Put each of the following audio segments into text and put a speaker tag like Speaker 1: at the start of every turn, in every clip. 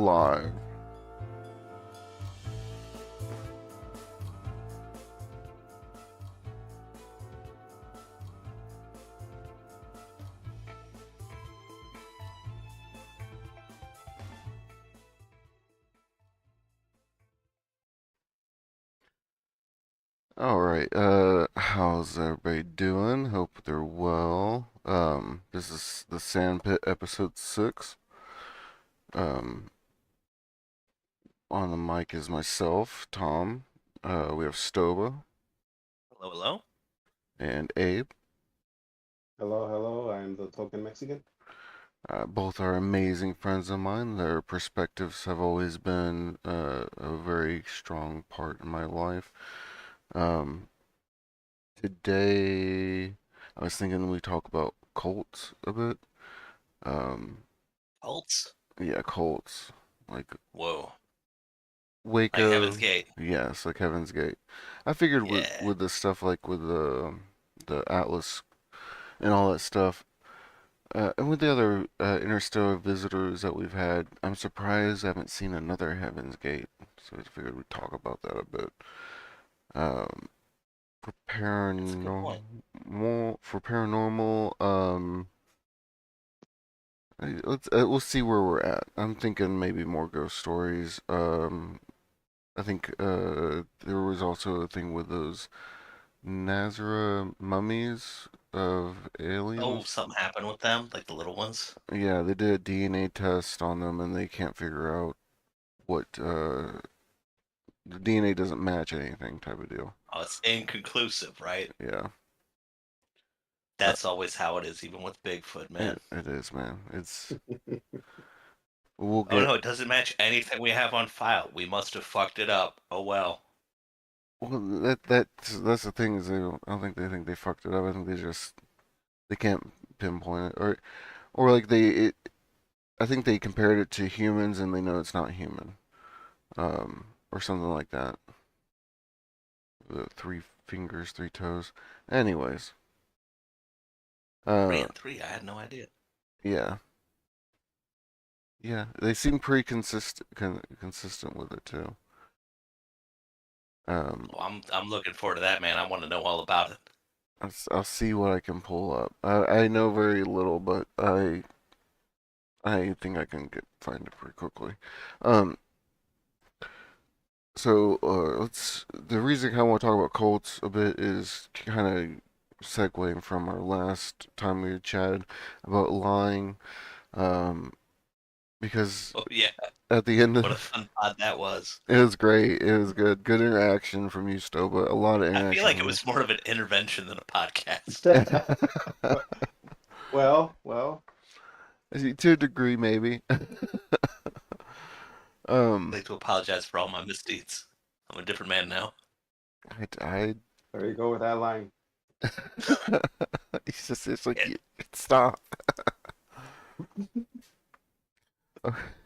Speaker 1: live. All right. How's everybody doing? Hope they're well. This is the Sandpit episode 6. Um, on the mic is myself, Tom. We have Stoba
Speaker 2: Hello, hello.
Speaker 1: and Abe.
Speaker 3: Hello, hello. I'm the token Mexican.
Speaker 1: Both are amazing friends of mine. Their perspectives have always been a very strong part in my life. Um, Today, I was thinking we talk about cults a bit. Um,
Speaker 2: Cults?
Speaker 1: yeah, cults. Like
Speaker 2: Whoa. Like Heaven's
Speaker 1: Waco.
Speaker 2: Gate.
Speaker 1: Yes, like Heaven's Gate. I figured with
Speaker 2: Yeah.
Speaker 1: with the stuff like with the Atlas and all that stuff, and with the other interstellar visitors that we've had, I'm surprised I haven't seen another Heaven's Gate. So I figured we'd talk about that a bit. Um, for
Speaker 2: That's a good point.
Speaker 1: paranormal, we'll see where we're at. I'm thinking maybe more ghost stories. I think there was also a thing with those Nazareth mummies of
Speaker 2: Oh,
Speaker 1: aliens.
Speaker 2: something happened with them, like the little ones.
Speaker 1: Yeah, they did a DNA test on them and they can't figure out what the DNA doesn't match anything type of deal.
Speaker 2: Oh, it's inconclusive, right?
Speaker 1: Yeah, uh,
Speaker 2: That's always how it is, even with Bigfoot, man.
Speaker 1: it is, man. We'll
Speaker 2: Oh
Speaker 1: get
Speaker 2: no, it doesn't match anything we have on file. We must have fucked it up. Oh well.
Speaker 1: well that's the thing is I don't think they think they fucked it up. I think they can't pinpoint it or like I think they compared it to humans and they know it's not human. Or something like that. The three fingers, three toes. Anyways,
Speaker 2: Three
Speaker 1: uh,
Speaker 2: and three, I had no idea.
Speaker 1: yeah, yeah, they seem pretty consistent with it too. Um,
Speaker 2: Oh, I'm looking forward to that, man. I want to know all about it.
Speaker 1: I'll see what I can pull up. I know very little, but I think I can find it pretty quickly. Um, so let's. The reason I want to talk about cults a bit is kind of segueing from our last time we chatted about lying. Um, because
Speaker 2: Oh yeah,
Speaker 1: at the end
Speaker 2: what a
Speaker 1: of
Speaker 2: fun pod that was.
Speaker 1: it was great. It was good. Good interaction from you, Stoba. A lot of
Speaker 2: I feel
Speaker 1: interaction
Speaker 2: like it
Speaker 1: from
Speaker 2: was more of an intervention than a podcast.
Speaker 1: me.
Speaker 3: well.
Speaker 1: To a degree, maybe.
Speaker 2: I'd
Speaker 1: um,
Speaker 2: like to apologize for all my misdeeds. I'm a different man now.
Speaker 1: I
Speaker 3: There you go with that line.
Speaker 1: it's like
Speaker 2: Yeah.
Speaker 1: stop.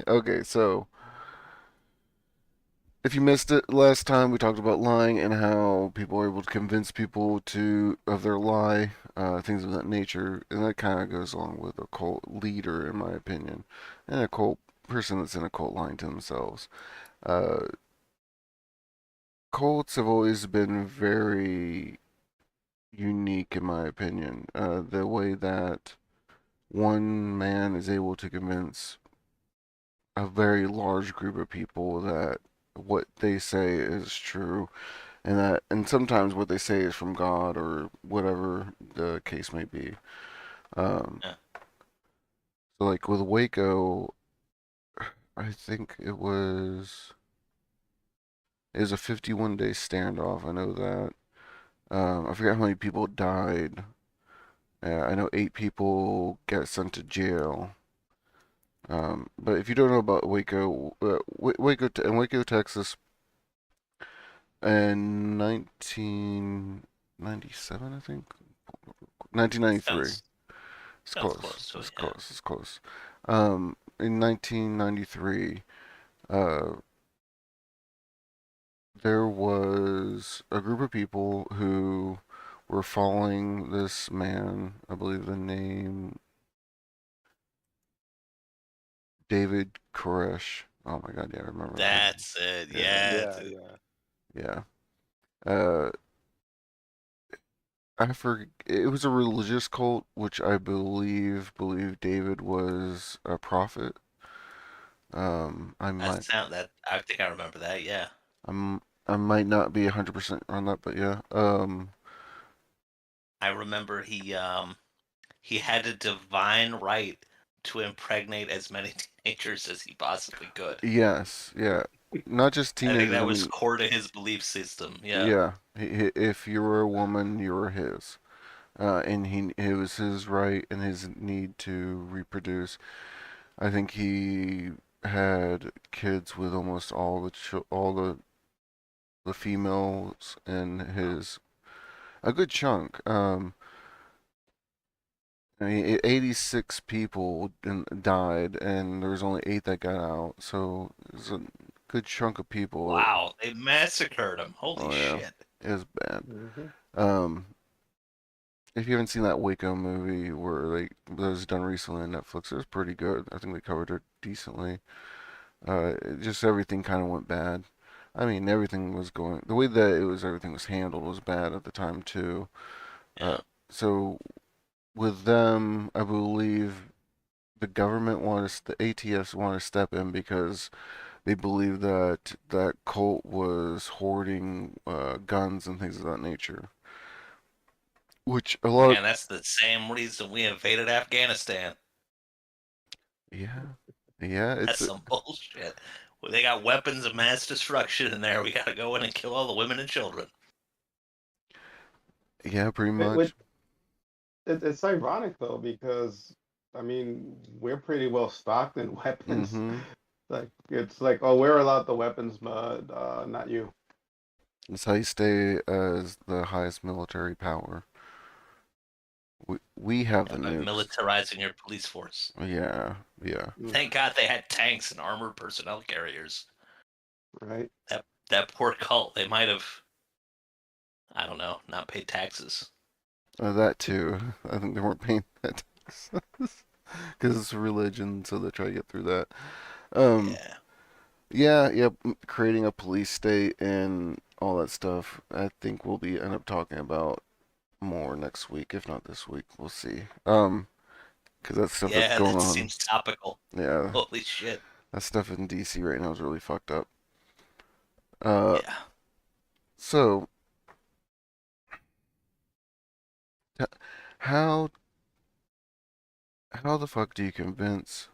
Speaker 1: Okay, so if you missed it last time, we talked about lying and how people are able to convince people to of their lie, things of that nature, and that kind of goes along with a cult leader, in my opinion, and a cult person that's in a cult lying to themselves. Uh, Cults have always been very unique, in my opinion. The way that one man is able to convince a very large group of people that what they say is true and sometimes what they say is from God or whatever the case may be. Um,
Speaker 2: Yeah.
Speaker 1: so like with Waco, I think it was a 51-day standoff. I know that. I forget how many people died. I know 8 people got sent to jail. But if you don't know about Waco, in Waco, Texas, in 1997, I think, 1993.
Speaker 2: Sounds
Speaker 1: It's
Speaker 2: sounds
Speaker 1: close.
Speaker 2: close to
Speaker 1: It's
Speaker 2: it, yeah.
Speaker 1: close. It's close. In 1993, uh, there was a group of people who were following this man. I believe the name David Koresh. Oh my God, yeah, I remember that.
Speaker 2: That's it.
Speaker 1: Yeah,
Speaker 2: Yeah.
Speaker 3: Yeah, yeah.
Speaker 1: yeah. Uh, I forget. It was a religious cult, which I believe David was a prophet. I
Speaker 2: That
Speaker 1: might,
Speaker 2: sound that I think I remember that. Yeah.
Speaker 1: I'm, I might not be 100% on that, but yeah.
Speaker 2: I remember he had a divine right to impregnate as many teenagers as he possibly could.
Speaker 1: Yes, yeah. Not just
Speaker 2: I think
Speaker 1: teenagers.
Speaker 2: that
Speaker 1: I
Speaker 2: was
Speaker 1: mean,
Speaker 2: core to his belief system. Yeah.
Speaker 1: yeah. If you were a woman, you were his. And it was his right and his need to reproduce. I think he had kids with almost all the females in his a good chunk. I mean, 86 people died, and there was only 8 that got out. So it's a good chunk of people.
Speaker 2: Wow, they massacred him. Holy
Speaker 1: Oh yeah,
Speaker 2: shit.
Speaker 1: it was bad.
Speaker 3: Hmm.
Speaker 1: Um, if you haven't seen that Waco movie where that was done recently on Netflix, it was pretty good. I think they covered it decently. Just everything kind of went bad. I mean, everything was going the way that everything was handled was bad at the time too. Uh,
Speaker 2: Yeah.
Speaker 1: so with them, I believe the government wanted the ATS wanted to step in because they believed that that cult was hoarding guns and things of that nature. Which a lot of
Speaker 2: Man, that's the same reason we invaded Afghanistan.
Speaker 1: yeah, yeah,
Speaker 2: That's some bullshit. Well, they got weapons of mass destruction in there. We gotta go in and kill all the women and children.
Speaker 1: yeah, pretty
Speaker 3: Which
Speaker 1: much.
Speaker 3: it's ironic though because I mean we're pretty well stocked in weapons.
Speaker 1: Mm-hmm.
Speaker 3: Like it's like, oh, we're allowed the weapons, but not you.
Speaker 1: That's how you stay as the highest military power. We have the
Speaker 2: And by
Speaker 1: nukes.
Speaker 2: militarizing your police force.
Speaker 1: Yeah, yeah.
Speaker 3: Mm,
Speaker 2: Thank God they had tanks and armored personnel carriers.
Speaker 3: right?
Speaker 2: That poor cult, they might have, I don't know, not paid taxes.
Speaker 1: That too. I think they weren't paying that because it's a religion, so they try to get through that. Um,
Speaker 2: Yeah.
Speaker 1: yeah, yeah. Creating a police state and all that stuff. I think we'll be end up talking about more next week, if not this week. We'll see. Because that stuff that's
Speaker 2: Yeah,
Speaker 1: going
Speaker 2: that
Speaker 1: on.
Speaker 2: seems topical.
Speaker 1: Yeah,
Speaker 2: Holy shit.
Speaker 1: that stuff in DC right now is really fucked up. Uh,
Speaker 2: Yeah.
Speaker 1: so t- how how the fuck do you convince?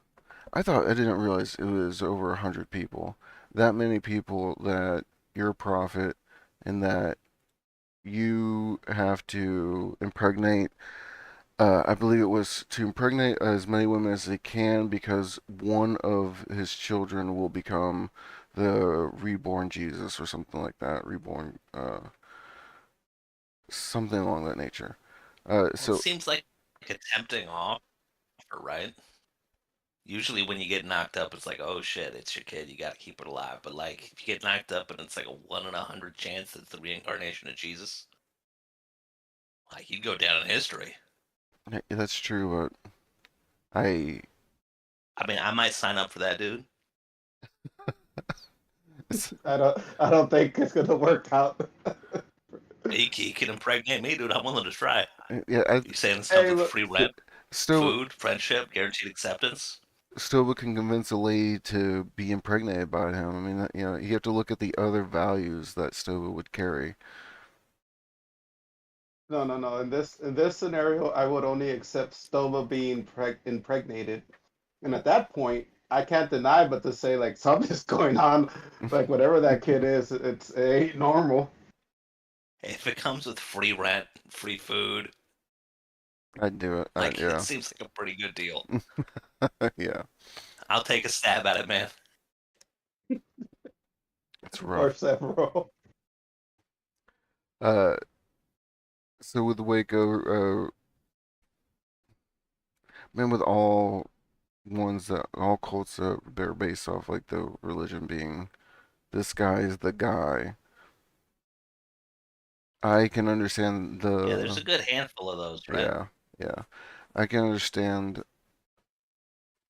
Speaker 1: I didn't realize it was over 100 people. That many people that you're a prophet and that you have to impregnate. I believe it was to impregnate as many women as they can because one of his children will become the reborn Jesus or something like that. Reborn, something along that nature.
Speaker 2: Well, it
Speaker 1: So
Speaker 2: seems like a tempting offer, right? Usually when you get knocked up, it's like, oh shit, it's your kid. You got to keep it alive. But like, if you get knocked up and it's like a 1 in 100 chance that it's the reincarnation of Jesus, like you'd go down in history.
Speaker 1: yeah, that's true, but I
Speaker 2: I mean, I might sign up for that, dude.
Speaker 3: I don't think it's gonna work out.
Speaker 2: He can impregnate me, dude. I'm willing to try.
Speaker 1: yeah, I
Speaker 2: You saying this comes
Speaker 3: Hey,
Speaker 2: with
Speaker 3: look,
Speaker 2: free rent,
Speaker 1: still
Speaker 2: food, friendship, guaranteed acceptance?
Speaker 1: still can convince a lady to be impregnated by him. I mean, you have to look at the other values that Stova would carry.
Speaker 3: no, no, no. In this scenario, I would only accept Stova being impregnated, and at that point, I can't deny but to say like something's going on. Like whatever that kid is, it ain't normal.
Speaker 2: If it comes with free rent, free food,
Speaker 1: I'd do it.
Speaker 2: like it
Speaker 1: Yeah,
Speaker 2: seems like a pretty good deal.
Speaker 1: yeah,
Speaker 2: I'll take a stab at it, man.
Speaker 1: it's
Speaker 3: Or
Speaker 1: rough.
Speaker 3: several.
Speaker 1: Uh, so with Waco, man, with all cults that they're based off like the religion being this guy is the guy. I can understand
Speaker 2: Yeah, there's
Speaker 1: the
Speaker 2: a good handful of those, right?
Speaker 1: yeah, yeah. I can understand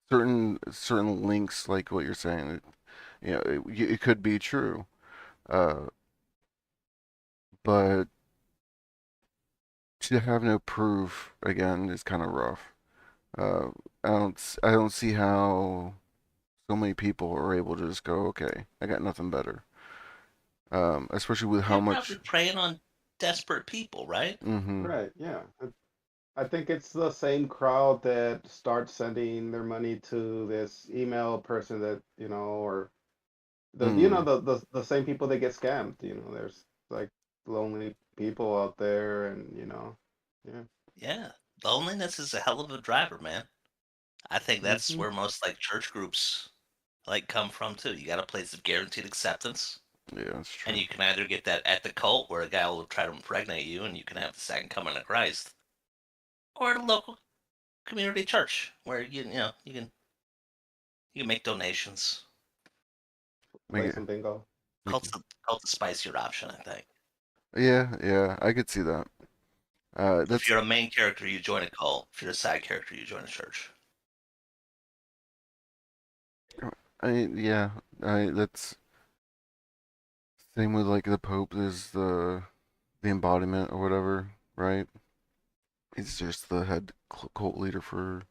Speaker 1: certain links like what you're saying. it could be true. Uh, but to have no proof again is kind of rough. Uh, I don't see how so many people are able to just go, okay, I got nothing better. Especially with how
Speaker 2: They're probably
Speaker 1: much.
Speaker 2: preying on desperate people, right?
Speaker 1: Mm-hmm.
Speaker 3: Right, yeah. I think it's the same crowd that starts sending their money to this email person that, or
Speaker 1: Mm.
Speaker 3: the same people that get scammed, there's like lonely people out there and, yeah.
Speaker 2: Yeah. Loneliness is a hell of a driver, man. I think that's
Speaker 3: Hmm.
Speaker 2: where most like church groups like come from too. You got a place of guaranteed acceptance,
Speaker 1: Yeah, that's
Speaker 2: and
Speaker 1: true.
Speaker 2: you can either get that at the cult where a guy will try to impregnate you, and you can have the second coming of Christ, or at a local community church where you can make donations.
Speaker 1: Make
Speaker 3: Play
Speaker 1: it,
Speaker 3: some bingo.
Speaker 1: make it.
Speaker 2: Cult the spicier option, I think.
Speaker 1: Yeah, yeah, I could see that.
Speaker 2: If
Speaker 1: That's,
Speaker 2: you're a main character, you join a cult. If you're a side character, you join a church.
Speaker 1: yeah, that's same with like the Pope is the embodiment or whatever, right? He's just the head cult leader for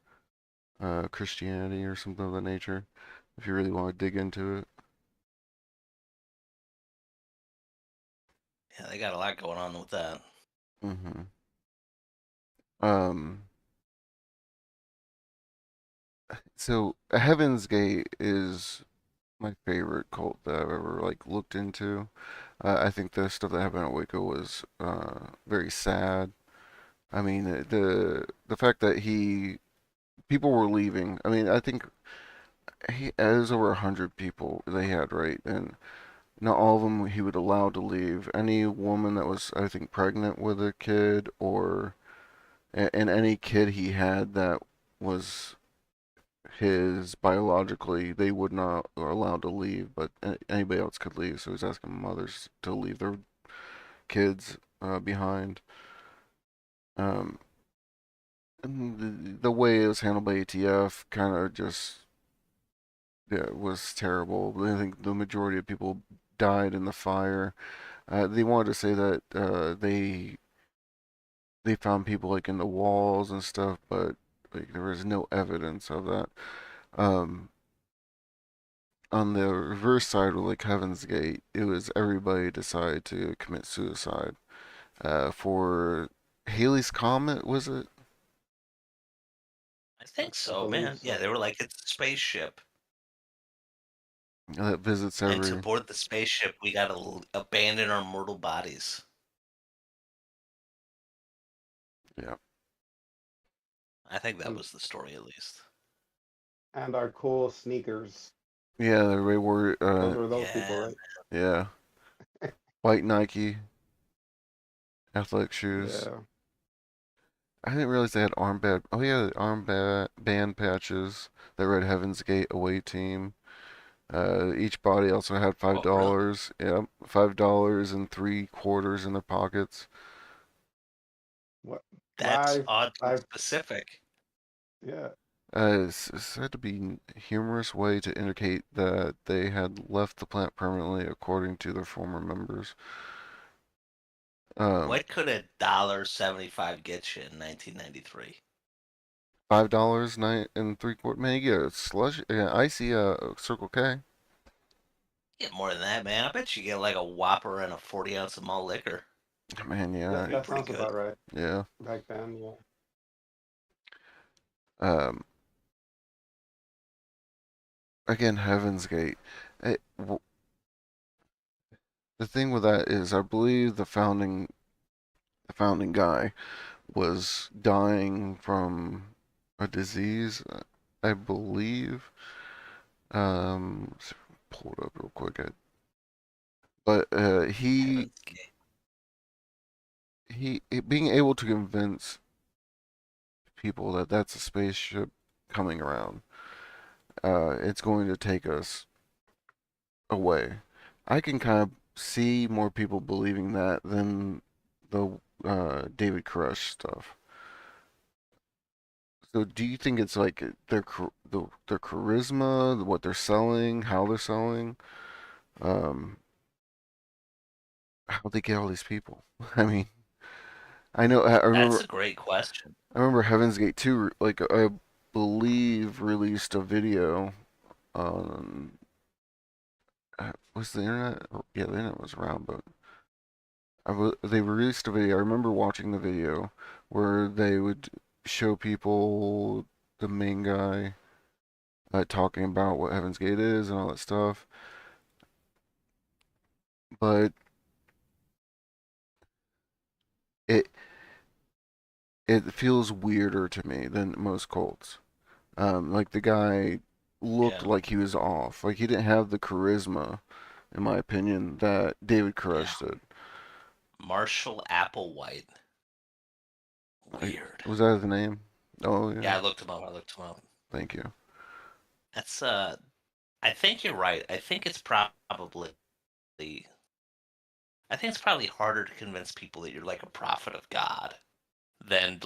Speaker 1: Christianity or something of that nature. If you really want to dig into it.
Speaker 2: Yeah, they got a lot going on with that.
Speaker 1: Mm-hmm. Um, so Heaven's Gate is my favorite cult that I've ever like looked into. I think the stuff that happened at Waco was very sad. I mean, the fact that people were leaving. I mean, I think it was over 100 people they had, right? And not all of them he would allow to leave. Any woman that was, I think, pregnant with a kid, or and any kid he had that was his biologically, they would not are allowed to leave, but anybody else could leave. So he's asking mothers to leave their kids behind. Um, and the way it was handled by ATF kind of just, yeah, was terrible. I think the majority of people died in the fire. They wanted to say that they found people like in the walls and stuff, but like there was no evidence of that. Um, on the reverse side with like Heaven's Gate, it was everybody decided to commit suicide. For Haley's Comet, was it?
Speaker 2: I think
Speaker 3: I
Speaker 2: so,
Speaker 3: believe
Speaker 2: man. Yeah, they
Speaker 3: so.
Speaker 2: were like it's a spaceship,
Speaker 1: That visits
Speaker 2: and to
Speaker 1: every.
Speaker 2: board the spaceship, we gotta abandon our mortal bodies.
Speaker 1: Yeah.
Speaker 2: I think that
Speaker 3: And
Speaker 2: was the story, at least.
Speaker 3: and our cool sneakers.
Speaker 1: Yeah, they were.
Speaker 3: Those were those people,
Speaker 2: Yeah,
Speaker 3: right?
Speaker 1: Yeah. White Nike athletic shoes.
Speaker 3: Yeah.
Speaker 1: I didn't realize they had armband. Oh yeah, armband band patches that read Heaven's Gate away team. Each body also had five
Speaker 2: oh, really?
Speaker 1: dollars. Yeah, $5 and 3 quarters in their pockets.
Speaker 3: What?
Speaker 2: That's
Speaker 3: Why?
Speaker 2: oddly
Speaker 3: I
Speaker 2: specific.
Speaker 3: Yeah.
Speaker 1: It's said to be a humorous way to indicate that they had left the plant permanently, according to their former members. Um,
Speaker 2: What could $1.75 get you in 1993?
Speaker 1: $5 nine and 3 quarter. Man, you get a slush, icy Circle K.
Speaker 2: Get more than that, man. I bet you get like a Whopper and a 40 ounce of malt liquor.
Speaker 1: Man,
Speaker 3: That
Speaker 1: yeah,
Speaker 2: Be
Speaker 3: that
Speaker 2: pretty
Speaker 3: sounds
Speaker 2: good.
Speaker 3: about right.
Speaker 1: yeah.
Speaker 3: Back then, yeah.
Speaker 1: Um, again, Heaven's Gate. The thing with that is, I believe the founding guy was dying from a disease. I believe. Let's pull it up real quick. But
Speaker 2: Heaven's Gate.
Speaker 1: being able to convince people that that's a spaceship coming around, it's going to take us away. I can kind of see more people believing that than the David Koresh stuff. So do you think it's like their charisma, what they're selling, how they're selling, um, how they get all these people? I mean, I know I
Speaker 2: That's
Speaker 1: remember
Speaker 2: a great question.
Speaker 1: I remember Heaven's Gate 2, like I believe released a video on was the internet? Yeah, the internet was around, but they released a video. I remember watching the video where they would show people the main guy talking about what Heaven's Gate is and all that stuff. But it it feels weirder to me than most cults. Like the guy looked
Speaker 2: Yeah,
Speaker 1: like he was off. Like he didn't have the charisma, in my opinion, that David
Speaker 2: yeah.
Speaker 1: Koresh did.
Speaker 2: Marshall Applewhite.
Speaker 1: Like,
Speaker 2: Weird.
Speaker 1: was that his name? Oh yeah.
Speaker 2: Yeah, I looked him up. I looked him up.
Speaker 1: Thank you.
Speaker 2: That's I think you're right. I think it's probably harder to convince people that you're like a prophet of God than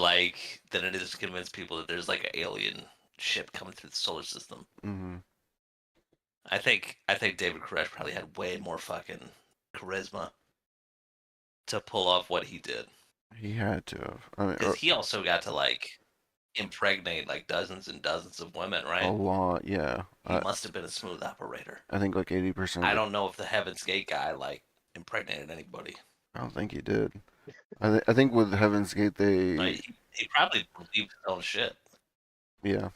Speaker 2: it is to convince people that there's like an alien ship coming through the solar system.
Speaker 1: Hmm.
Speaker 2: I think David Koresh probably had way more fucking charisma to pull off what he did
Speaker 1: He had to have. I mean,
Speaker 2: because he also got to like impregnate like dozens and dozens of women,
Speaker 1: a
Speaker 2: right?
Speaker 1: lot. Yeah.
Speaker 2: He must have been a smooth operator.
Speaker 1: I think like 80% of
Speaker 2: I
Speaker 1: the.
Speaker 2: don't know if the Heaven's Gate guy like impregnated anybody.
Speaker 1: I don't think he did. I think with Heaven's Gate they.
Speaker 2: Like he probably believed his own shit.
Speaker 1: Yeah.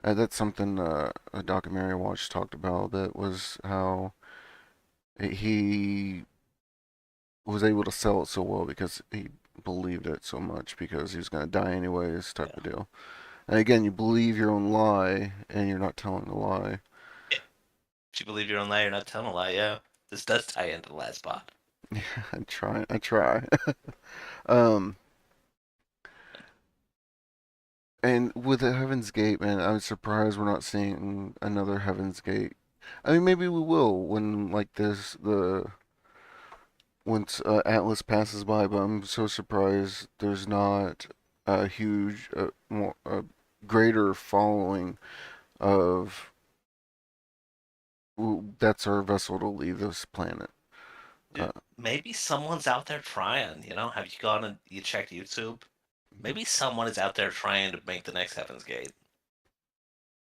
Speaker 1: That's something a documentary I watched talked about. That was how he was able to sell it so well because he believed it so much because he was going to die anyways, type of
Speaker 2: Yeah.
Speaker 1: deal. And again, you believe your own lie and you're not telling a lie.
Speaker 2: If you believe your own lie, you're not telling a lie. Yeah, this does tie into the last spot.
Speaker 1: Yeah, I try. I try. um, and with the Heaven's Gate, man, I'm surprised we're not seeing another Heaven's Gate. I mean, maybe we will when like this the once Atlas passes by, but I'm so surprised there's not a huge, more, greater following of that's our vessel to leave this planet. Uh,
Speaker 2: Dude, maybe someone's out there trying. Have you gone and you checked YouTube? Maybe someone is out there trying to make the next Heaven's Gate,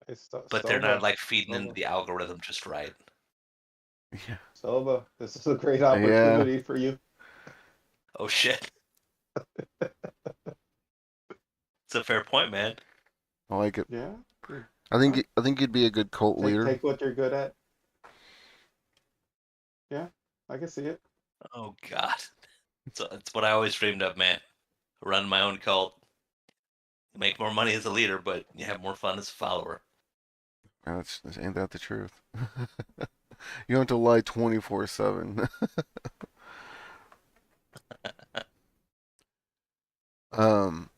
Speaker 3: Hey,
Speaker 2: but they're not
Speaker 3: Stova,
Speaker 2: like feeding into
Speaker 3: Stova,
Speaker 2: the algorithm just right.
Speaker 1: yeah,
Speaker 3: Stova. This is a great
Speaker 1: yeah,
Speaker 3: opportunity for you.
Speaker 2: Oh shit, it's a fair point, man.
Speaker 1: I like it.
Speaker 3: Yeah. Hmm. Huh.
Speaker 1: I think you'd be a good cult
Speaker 3: Take
Speaker 1: leader.
Speaker 3: take what you're good at. Yeah, I can see it.
Speaker 2: Oh god, it's what I always dreamed of, man. Run my own cult, make more money as a leader, but you have more fun as a follower.
Speaker 1: Ain't that the truth? You don't have to lie 24/7. um,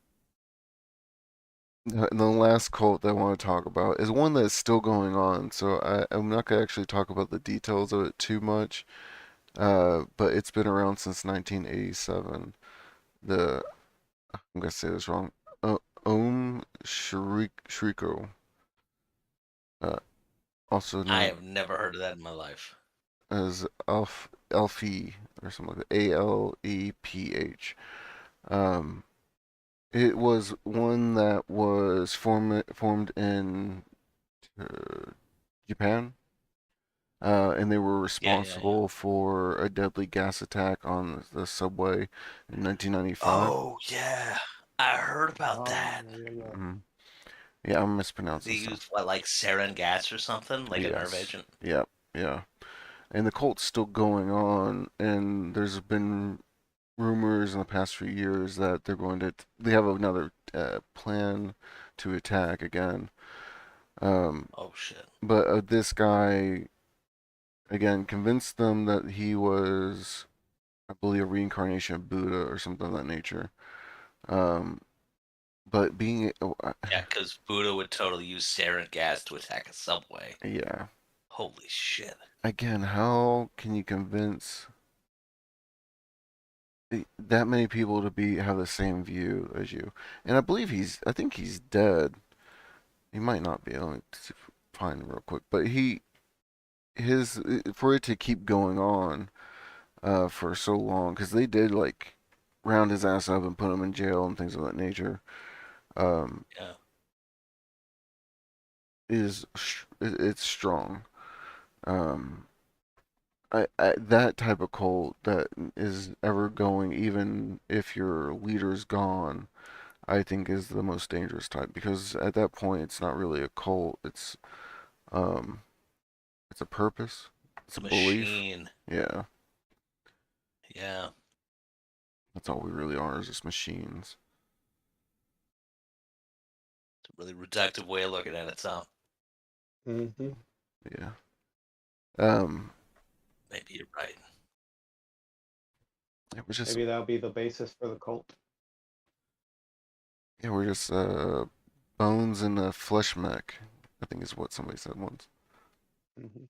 Speaker 1: the last cult that I want to talk about is one that's still going on, so I'm not gonna actually talk about the details of it too much. But it's been around since 1987. The I'm gonna say this wrong. Shriko, uh, also
Speaker 2: I
Speaker 1: known
Speaker 2: have never heard of that in my life.
Speaker 1: as Alfie or something like that. Aleph. Um, it was one that was formed in uh, Japan, and they were
Speaker 2: Yeah, yeah, yeah.
Speaker 1: responsible for a deadly gas attack on the subway in 1995.
Speaker 2: Oh yeah, I heard about
Speaker 3: Oh
Speaker 2: that.
Speaker 3: yeah, yeah, yeah.
Speaker 1: Mhm. Yeah, I'm
Speaker 2: They
Speaker 1: mispronouncing stuff.
Speaker 2: use what, like sarin gas or something, like a nerve
Speaker 1: Yes.
Speaker 2: agent.
Speaker 1: Yep. Yeah. And the cult's still going on, and there's been rumors in the past few years that they have another plan to attack again. Um,
Speaker 2: Oh shit.
Speaker 1: but this guy again convinced them that he was, I believe, a reincarnation of Buddha or something of that nature. Um, but being,
Speaker 2: Yeah, because Buddha would totally use sarin gas to attack a subway.
Speaker 1: yeah,
Speaker 2: Holy shit.
Speaker 1: again, how can you convince that many people to be have the same view as you. And I think he's dead. He might not be. Let me find him real quick. But his for it to keep going on for so long, because they did like round his ass up and put him in jail and things of that nature. Um,
Speaker 2: Yeah.
Speaker 1: it's strong. Um, that type of cult that is ever going, even if your leader's gone, I think is the most dangerous type, because at that point it's not really a cult. Um, it's a purpose. It's
Speaker 2: It's
Speaker 1: a
Speaker 2: a
Speaker 1: belief.
Speaker 2: machine.
Speaker 1: Yeah,
Speaker 2: Yeah.
Speaker 1: that's all we really are is just machines.
Speaker 2: It's a really reductive way of looking at it, so
Speaker 3: Hmm.
Speaker 1: Yeah. Um,
Speaker 2: maybe you're right.
Speaker 1: it was just
Speaker 3: Maybe that'll be the basis for the cult.
Speaker 1: yeah, we're just bones in a flesh mech. I think is what somebody said once.
Speaker 3: Hmm.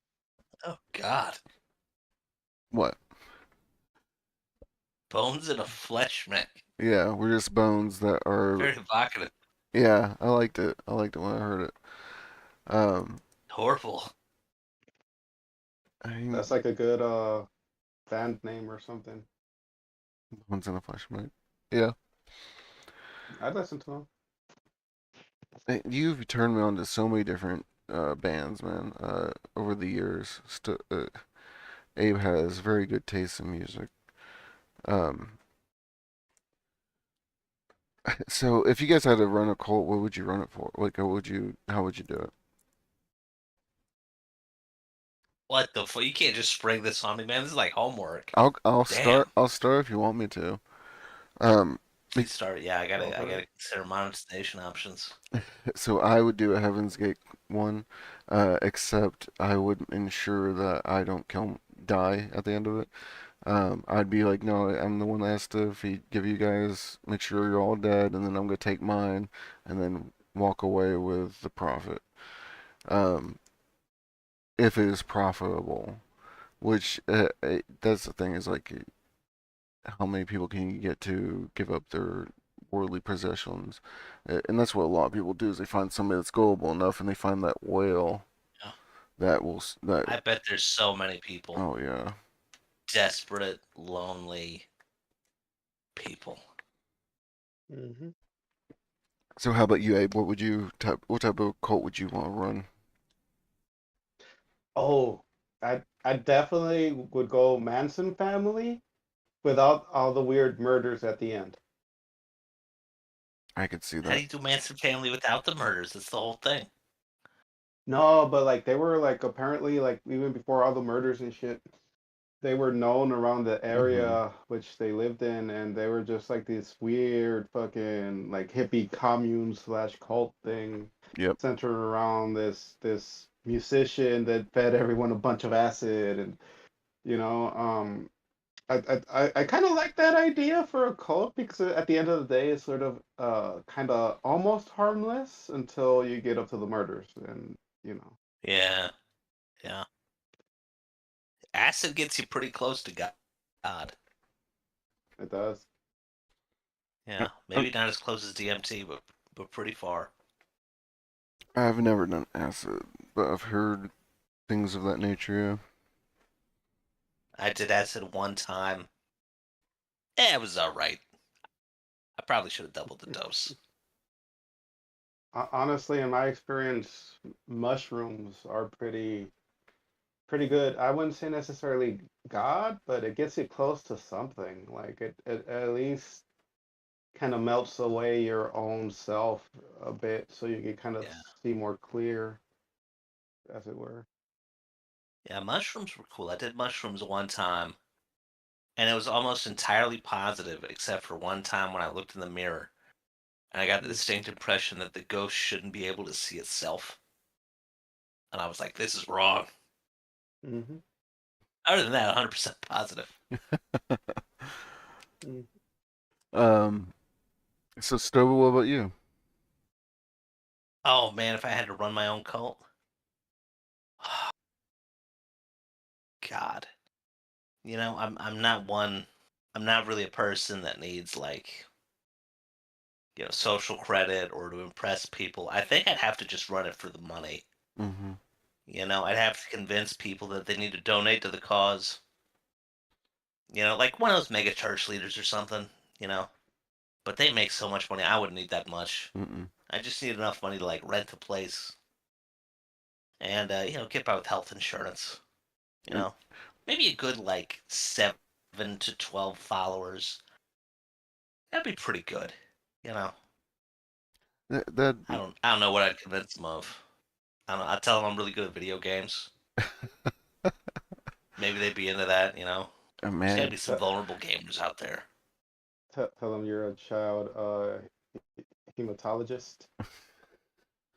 Speaker 2: Oh God.
Speaker 1: What?
Speaker 2: Bones in a flesh mech.
Speaker 1: Yeah, we're just bones that are.
Speaker 2: Very evocative.
Speaker 1: Yeah, I liked it. I liked it when I heard it. Um,
Speaker 2: Horrible.
Speaker 1: I mean,
Speaker 3: That's like a good band name or something.
Speaker 1: bones in a flesh mech. Yeah.
Speaker 3: I'd listen to them.
Speaker 1: You've turned me on to so many different bands, man. Over the years, Abe has very good taste in music. Um, so if you guys had to run a cult, what would you run it for? Like, how would you do it?
Speaker 2: What the fuck? You can't just spring this on me, man. This is like homework.
Speaker 1: I'll
Speaker 2: Damn.
Speaker 1: start. I'll start if you want me to. Um,
Speaker 2: Please start. Yeah, I
Speaker 3: Go
Speaker 2: gotta I
Speaker 3: for it.
Speaker 2: gotta consider monetization options.
Speaker 1: so I would do a Heaven's Gate one, except I would ensure that I don't die at the end of it. I'd be like, no, I'm the one that has to give you guys, make sure you're all dead, and then I'm gonna take mine, and then walk away with the profit. Um, if it is profitable, which that's the thing is like, how many people can you get to give up their worldly possessions? And that's what a lot of people do is they find somebody that's gullible enough, and they find that whale
Speaker 2: Yeah.
Speaker 1: that.
Speaker 2: I bet there's so many people.
Speaker 1: Oh yeah.
Speaker 2: Desperate, lonely people.
Speaker 3: Hmm.
Speaker 1: So how about you, Abe? What type of cult would you want to run?
Speaker 3: Oh, I definitely would go Manson family without all the weird murders at the end.
Speaker 1: I could see
Speaker 2: How do
Speaker 1: that.
Speaker 2: you do Manson family without the murders? That's the whole thing.
Speaker 3: No, but like they were like apparently like even before all the murders and shit, they were known around the
Speaker 1: Hmm.
Speaker 3: area which they lived in, and they were just like this weird fucking like hippie commune slash cult thing
Speaker 1: Yep.
Speaker 3: centered around this musician that fed everyone a bunch of acid, and you know, I kind of like that idea for a cult because at the end of the day it's sort of kind of almost harmless until you get up to the murders, and you know
Speaker 2: Yeah, yeah. Acid gets you pretty close to God.
Speaker 3: it does.
Speaker 1: I,
Speaker 2: Yeah,
Speaker 1: I,
Speaker 2: maybe not as close as DMT, but pretty far.
Speaker 1: I've never done acid, but I've heard things of that nature.
Speaker 2: I did acid one time. It was all right. I probably should have doubled the dose.
Speaker 3: Honestly, in my experience, mushrooms are pretty good. I wouldn't say necessarily God, but it gets you close to something. Like it at least kind of melts away your own self a bit, so you can kind of
Speaker 2: Yeah,
Speaker 3: see more clear, as it were.
Speaker 2: yeah. Mushrooms were cool. I did mushrooms one time, and it was almost entirely positive, except for one time when I looked in the mirror and I got the distinct impression that the ghost shouldn't be able to see itself. And I was like, this is wrong.
Speaker 3: Mm-hmm.
Speaker 2: Other than that, 100% positive.
Speaker 3: Mm.
Speaker 1: um. So Stover, what about you?
Speaker 2: Oh man, if I had to run my own cult, God, I'm not one. I'm not really a person that needs like social credit or to impress people. I think I'd have to just run it for the money.
Speaker 1: Mhm.
Speaker 2: I'd have to convince people that they need to donate to the cause. Like one of those mega church leaders or something. You know, but they make so much money. I wouldn't need that much.
Speaker 1: Mm-mm.
Speaker 2: I just need enough money to like rent a place and get by with health insurance. You
Speaker 1: And
Speaker 2: know, maybe a good like 7 to 12 followers. That'd be pretty good. You know,
Speaker 1: that
Speaker 2: I don't know what I'd convince them of. I don't know. I'd tell them I'm really good at video games. Maybe they'd be into that. There's got to
Speaker 1: man,
Speaker 2: be some
Speaker 3: Tell,
Speaker 2: vulnerable gamers out there.
Speaker 3: tell them you're a child hematologist.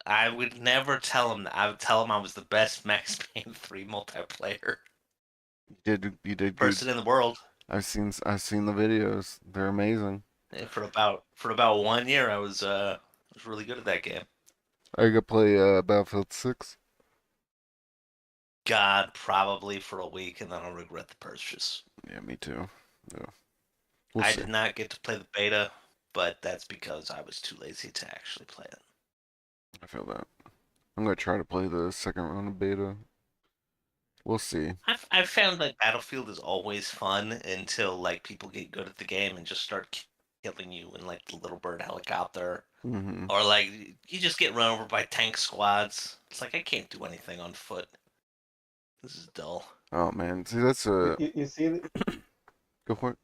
Speaker 2: I would never tell them that. I would tell them I was the best Max Payne 3 multiplayer
Speaker 1: you did good.
Speaker 2: person in the world.
Speaker 1: I've seen the videos. They're amazing.
Speaker 2: And for about 1 year, I was really good at that game.
Speaker 1: Are you gonna play Battlefield 6?
Speaker 2: God, probably for a week, and then I'll regret the purchase.
Speaker 1: Yeah, me too. Yeah, we'll
Speaker 2: I
Speaker 1: see.
Speaker 2: did not get to play the beta, but that's because I was too lazy to actually play it.
Speaker 1: I feel that. I'm gonna try to play the second round of beta. We'll see.
Speaker 2: I've found like Battlefield is always fun until like people get good at the game and just start killing you in like the little bird helicopter,
Speaker 1: Hmm.
Speaker 2: or like you just get run over by tank squads. It's like I can't do anything on foot. This is dull.
Speaker 1: Oh man, see that's
Speaker 3: You see,
Speaker 1: go for it.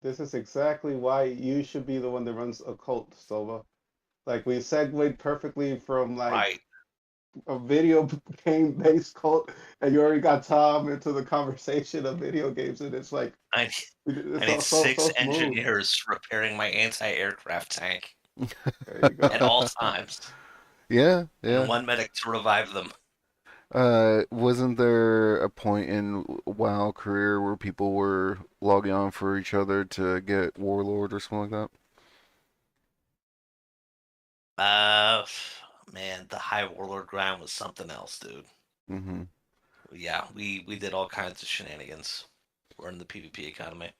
Speaker 3: this is exactly why you should be the one that runs a cult, Sova. Like we segued perfectly from like
Speaker 2: Right.
Speaker 3: a video game based cult, and you already got Tom into the conversation of video games, and it's like
Speaker 2: I I
Speaker 3: it's
Speaker 2: need
Speaker 3: all so
Speaker 2: six
Speaker 3: smooth.
Speaker 2: engineers repairing my anti-aircraft tank
Speaker 3: There you
Speaker 2: at
Speaker 3: go.
Speaker 2: all times,
Speaker 1: Yeah,
Speaker 2: and
Speaker 1: yeah.
Speaker 2: one medic to revive them.
Speaker 1: Wasn't there a point in WoW career where people were logging on for each other to get Warlord or something like
Speaker 2: Uh, man, the High Warlord grind was something else, dude.
Speaker 1: that? Mm-hmm.
Speaker 2: Yeah, we did all kinds of shenanigans. We're in the PvP economy.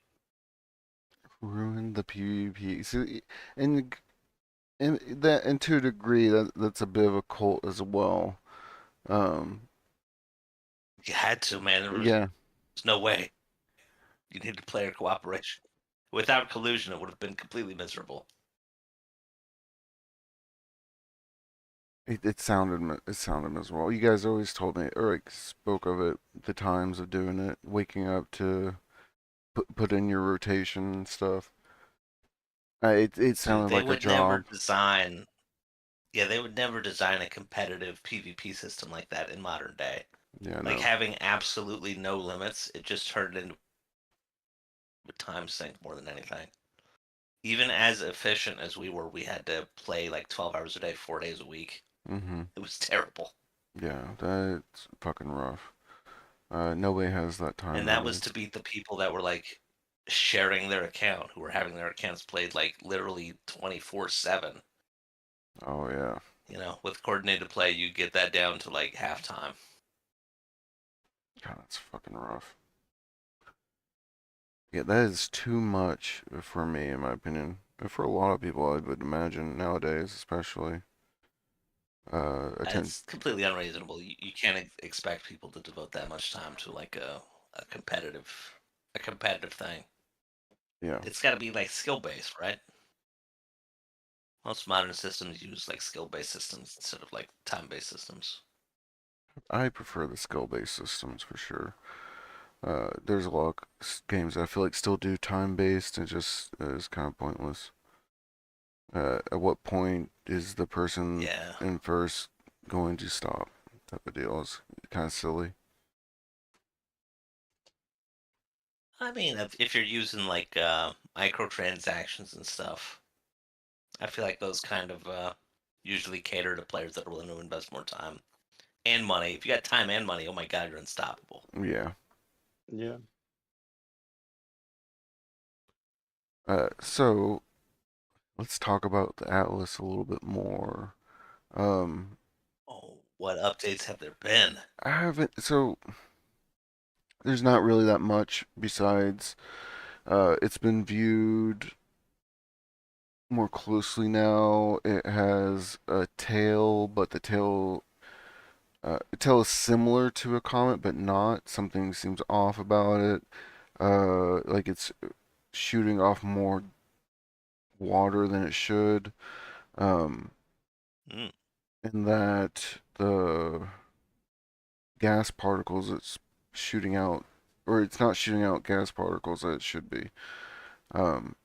Speaker 1: Ruined the PvP. See, and to a degree that's a bit of a cult as well. Um,
Speaker 2: You had to, man. There was
Speaker 1: yeah,
Speaker 2: no way. You needed player cooperation. Without collusion, it would have been completely miserable.
Speaker 1: it sounded as well. You guys always told me or like spoke of it, the times of doing it, waking up to put in your rotation and stuff. It
Speaker 2: Dude,
Speaker 1: sounded
Speaker 2: they
Speaker 1: like a
Speaker 2: would never
Speaker 1: job.
Speaker 2: design. Yeah, they would never design a competitive PvP system like that in modern day.
Speaker 1: Yeah,
Speaker 2: Like
Speaker 1: no.
Speaker 2: having absolutely no limits, it just turned into a time sink more than anything. Even as efficient as we were, we had to play like 12 hours a day, 4 days a week.
Speaker 1: Mm-hmm.
Speaker 2: It was terrible.
Speaker 1: Yeah, that's fucking rough. Nobody has that time
Speaker 2: And that was
Speaker 1: nowadays.
Speaker 2: to beat the people that were like sharing their account, who were having their accounts played like literally 24/7.
Speaker 1: Oh yeah.
Speaker 2: With coordinated play, you get that down to like halftime.
Speaker 1: God, that's fucking rough. Yeah, that is too much for me, in my opinion. And for a lot of people, I would imagine nowadays, especially. Attend.
Speaker 2: It's completely unreasonable. You can't expect people to devote that much time to like a competitive thing.
Speaker 1: Yeah,
Speaker 2: It's got to be like skill based, right? Most modern systems use like skill based systems instead of like time based systems.
Speaker 1: I prefer the skill-based systems for sure. There's a lot of games that I feel like still do time-based and just is kind of pointless. At what point is the person
Speaker 2: Yeah,
Speaker 1: in first going to stop? Type of deal is kind of silly.
Speaker 2: I mean, if you're using like microtransactions and stuff, I feel like those kind of usually cater to players that are willing to invest more time and money. If you got time and money, oh my god, you're unstoppable.
Speaker 1: Yeah.
Speaker 3: Yeah.
Speaker 1: So let's talk about the Atlas a little bit more. Um,
Speaker 2: Oh, what updates have there been?
Speaker 1: I haven't. So there's not really that much besides It's been viewed more closely now. It has a tail, but the tail is similar to a comet, but not. Something seems off about it. Like it's shooting off more water than it should. Um,
Speaker 2: Mm.
Speaker 1: and that the gas particles it's shooting out, or it's not shooting out gas particles that it should be. Um,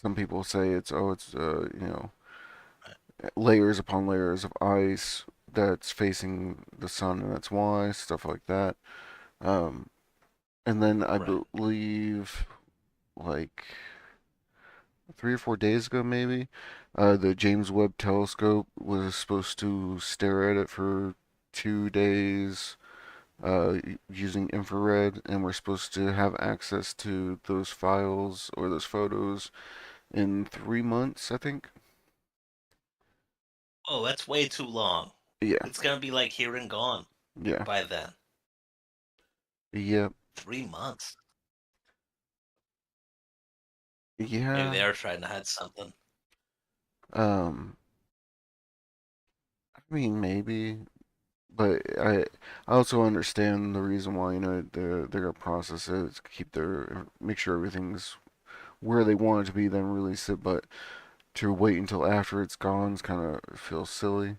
Speaker 1: some people say it's layers upon layers of ice that's facing the sun, and that's why stuff like that. Um, and then I
Speaker 2: Right.
Speaker 1: believe like 3 or 4 days ago, maybe, the James Webb Telescope was supposed to stare at it for 2 days using infrared, and we're supposed to have access to those files or those photos in 3 months, I think.
Speaker 2: Oh, that's way too long.
Speaker 1: Yeah,
Speaker 2: It's gonna be like here and gone
Speaker 1: yeah,
Speaker 2: by then.
Speaker 1: yeah,
Speaker 2: 3 months. Maybe
Speaker 1: yeah.
Speaker 2: they are trying to hide something.
Speaker 1: Um, I mean, maybe, but I also understand the reason why, they're gonna process it, keep make sure everything's where they want it to be, then release it. But to wait until after it's gone kind of feels silly.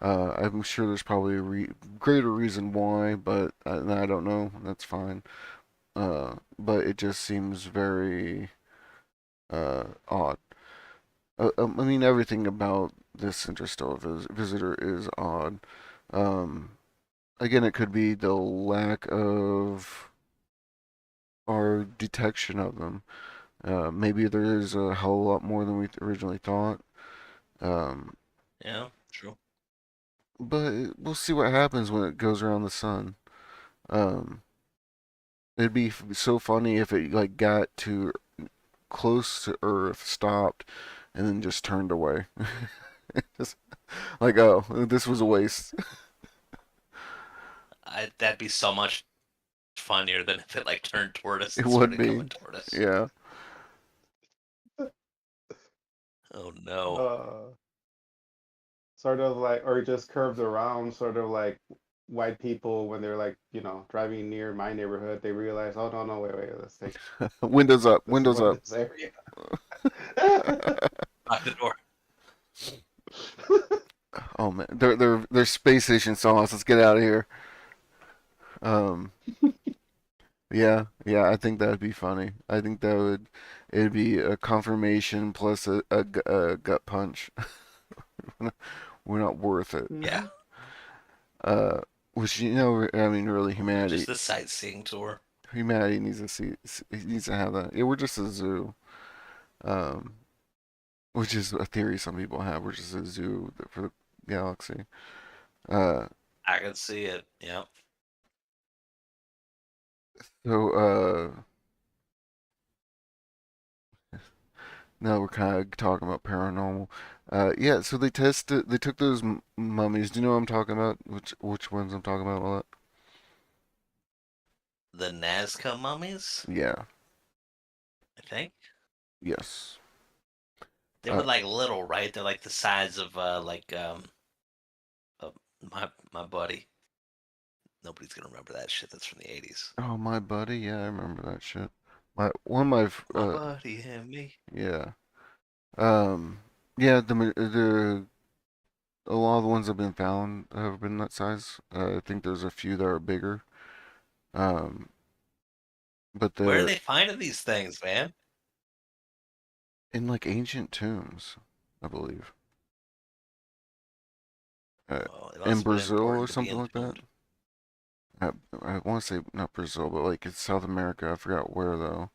Speaker 1: I'm sure there's probably a greater reason why, but I don't know. That's fine. But it just seems very odd. I mean, everything about this interstellar visitor is odd. Um, Again, it could be the lack of our detection of them. Maybe there is a hell of a lot more than we originally thought. Um,
Speaker 2: Yeah, true.
Speaker 1: but we'll see what happens when it goes around the sun. Um, it'd be so funny if it like got to close to Earth, stopped, and then just turned away. Just like, oh, this was a waste.
Speaker 2: That'd be so much funnier than if it like turned toward us
Speaker 1: It
Speaker 2: and
Speaker 1: would
Speaker 2: started
Speaker 1: be.
Speaker 2: coming toward us.
Speaker 1: Yeah.
Speaker 2: Oh no.
Speaker 3: uh, sort of like, or just curved around, sort of like white people when they're like, driving near my neighborhood, they realize, oh no, no, wait, let's take,
Speaker 1: Windows up.
Speaker 3: let's
Speaker 1: Windows
Speaker 3: avoid
Speaker 1: up.
Speaker 3: this area.
Speaker 2: Lock the door.
Speaker 1: Oh man, their space station saw us. Let's get out of here. Um, yeah, yeah. I think that would be funny. I think it'd be a confirmation plus a gut punch. We're not worth it.
Speaker 2: Yeah.
Speaker 3: Hmm.
Speaker 1: Uh, which I mean, really,
Speaker 2: Just a sightseeing tour.
Speaker 1: humanity needs to needs to have that. Yeah, we're just a zoo. Um, which is a theory some people have. We're just a zoo for the galaxy. Uh,
Speaker 2: I can see it. Yeah.
Speaker 1: so now we're kind of talking about paranormal. Yeah, so they took those mummies. Do you know what I'm talking about? Which ones I'm talking about? All that.
Speaker 2: The Nazca mummies,
Speaker 1: Yeah.
Speaker 2: I think.
Speaker 1: Yes.
Speaker 2: They
Speaker 1: Uh,
Speaker 2: were like little, right? They're like the size of uh, my buddy. Nobody's gonna remember that shit. That's from the 80s.
Speaker 1: oh, my buddy. Yeah, I remember that shit. My one of my
Speaker 2: My buddy and me.
Speaker 1: yeah. Um, yeah. The a lot of the ones that have been found have been that size. I think there's a few that are bigger. Um, but
Speaker 2: Where are
Speaker 1: the
Speaker 2: they finding these things, man?
Speaker 1: in like ancient tombs, I believe. Uh,
Speaker 2: Oh, it
Speaker 1: in
Speaker 2: must have been
Speaker 1: Brazil or
Speaker 2: important to be
Speaker 1: something like that.
Speaker 2: entombed.
Speaker 1: I want to say not Brazil, but like it's South America. I forgot where though.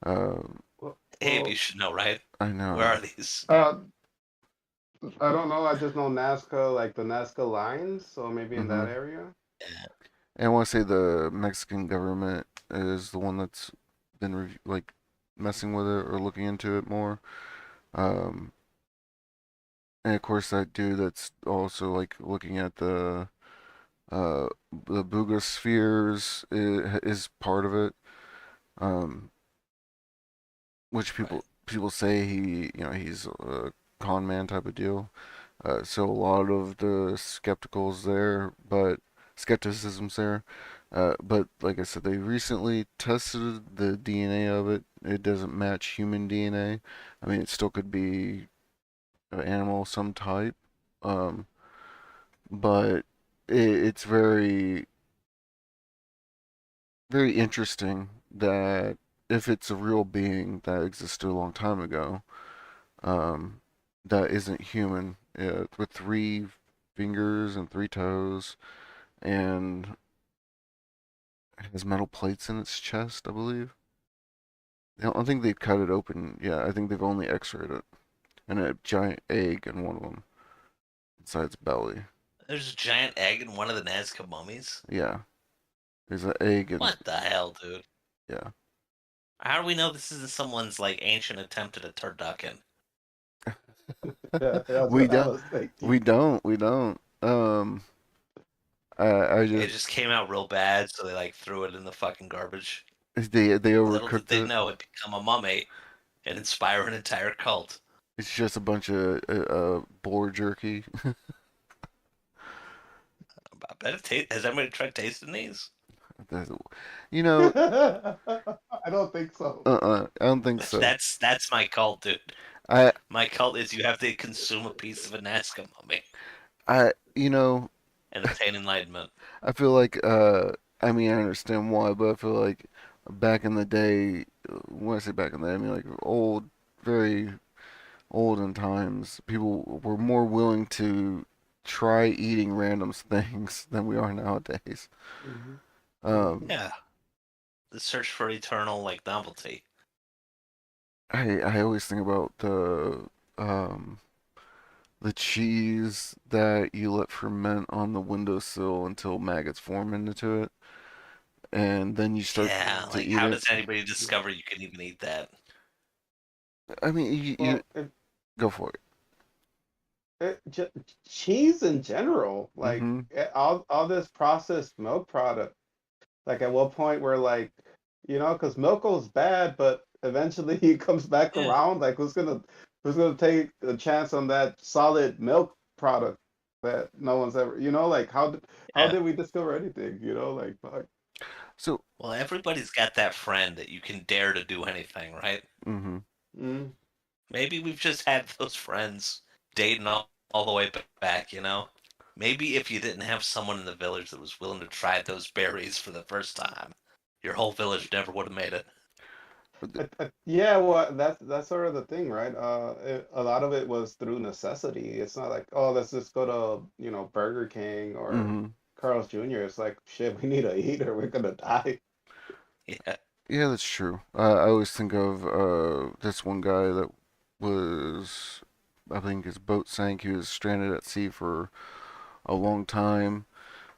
Speaker 1: Uh,
Speaker 3: Well,
Speaker 2: Abe, you
Speaker 3: well,
Speaker 2: should know, right?
Speaker 1: I
Speaker 2: Where
Speaker 1: know.
Speaker 2: are these?
Speaker 3: uh, I don't know. I just know Nazca, like the Nazca lines, so maybe in
Speaker 1: Hmm.
Speaker 3: that area.
Speaker 2: Yeah.
Speaker 1: And I want to say the Mexican government is the one that's been like messing with it or looking into it more. Um, and of course that dude that's also like looking at uh the Buga spheres is part of it. Um, which
Speaker 2: Right.
Speaker 1: people say he's a con man type of deal. So a lot of the skepticism's there. But like I said, they recently tested the DNA of it. It doesn't match human DNA. I mean, it still could be an animal of some type. Um, but it's very interesting that if it's a real being that existed a long time ago, um, that isn't human, with three fingers and three toes, and has metal plates in its chest, I believe. I don't think they've cut it open. Yeah, I think they've only X-rayed it, and a giant egg in one of them inside its belly.
Speaker 2: There's a giant egg in one of the Nazca mummies.
Speaker 1: Yeah, there's an egg and
Speaker 2: What the hell, dude?
Speaker 1: yeah.
Speaker 2: How do we know this isn't someone's like ancient attempt at a turducken?
Speaker 3: Yeah, that's
Speaker 1: we
Speaker 3: what I
Speaker 1: don't,
Speaker 3: was thinking.
Speaker 1: we don't. I
Speaker 2: It
Speaker 1: just
Speaker 2: just came out real bad, so they like threw it in the fucking garbage.
Speaker 1: they
Speaker 2: Little did
Speaker 1: overcooked
Speaker 2: they
Speaker 1: it.
Speaker 2: know it'd become a mummy and inspire an entire cult.
Speaker 1: It's just a bunch of boar jerky.
Speaker 2: I bet has anybody tried tasting these?
Speaker 1: You know,
Speaker 3: I don't think so.
Speaker 1: I don't think so.
Speaker 2: That's my cult, dude.
Speaker 1: I
Speaker 2: My cult is you have to consume a piece of a Nazca mummy
Speaker 1: you know,
Speaker 2: and obtain enlightenment.
Speaker 1: I feel like I mean I understand why, but I feel like back in the day, when I say back in the day, I mean like very olden times, people were more willing to try eating random things than we are nowadays.
Speaker 3: Hmm.
Speaker 1: Um,
Speaker 2: Yeah, the search for eternal like novelty.
Speaker 1: I always think about um the cheese that you let ferment on the windowsill until maggots form into it, and then you start
Speaker 2: Yeah,
Speaker 1: to
Speaker 2: like
Speaker 1: eat
Speaker 2: how
Speaker 1: it.
Speaker 2: does anybody discover you can even eat that?
Speaker 1: I mean, you
Speaker 3: Well, if
Speaker 1: go for it.
Speaker 3: cheese in general, like
Speaker 1: Mm-hmm.
Speaker 3: all this processed milk product, like at what point we're like, because milk goes bad, but eventually he comes back
Speaker 2: Yeah,
Speaker 3: around. Like who's gonna take a chance on that solid milk product that no one's ever, like how
Speaker 2: yeah.
Speaker 3: did we discover anything? Like fuck.
Speaker 1: So,
Speaker 2: Well, everybody's got that friend that you can dare to do anything, right?
Speaker 1: mm-hmm.
Speaker 3: Mm,
Speaker 2: Maybe we've just had those friends dating all the way back, you know? Maybe if you didn't have someone in the village that was willing to try those berries for the first time, your whole village never would have made it.
Speaker 3: yeah, well, that's sort of the thing, right? A lot of it was through necessity. It's not like, oh, let's just go to, Burger King or
Speaker 1: Mm-hmm.
Speaker 3: Carl's Jr. It's like, shit, we need to eat or we're gonna die.
Speaker 2: Yeah,
Speaker 1: Yeah, that's true. I always think of this one guy that was, I think his boat sank. He was stranded at sea for a long time,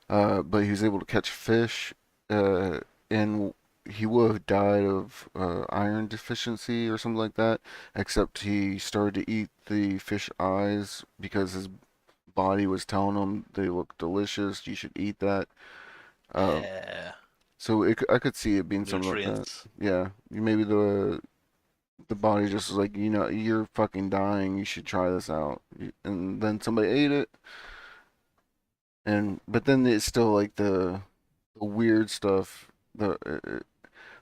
Speaker 1: but he was able to catch fish, uh, and he would have died of iron deficiency or something like that, except he started to eat the fish eyes because his body was telling him they look delicious. You should eat that. Uh,
Speaker 2: yeah.
Speaker 1: so I could see it being something like that.
Speaker 2: Nutrients.
Speaker 1: Yeah, maybe the body just was like, you're fucking dying. You should try this out. And then somebody ate it, and but then it's still like the weird stuff.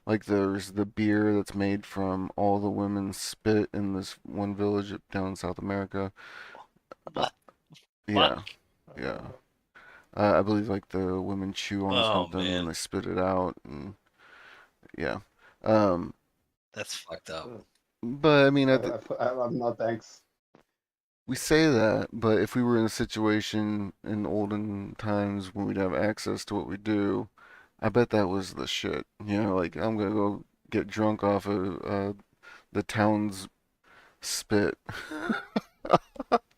Speaker 1: Like there's the beer that's made from all the women's spit in this one village down in South America. Uh,
Speaker 2: What? Fuck?
Speaker 1: yeah, yeah. I believe like the women chew on
Speaker 2: Oh
Speaker 1: something and
Speaker 2: man,
Speaker 1: they spit it out, and yeah. Um,
Speaker 2: that's fucked up.
Speaker 1: but I mean,
Speaker 3: I'm not thanks.
Speaker 1: we say that, but if we were in a situation in olden times when we'd have access to what we do, I bet that was the shit. Like I'm gonna go get drunk off of the town's spit.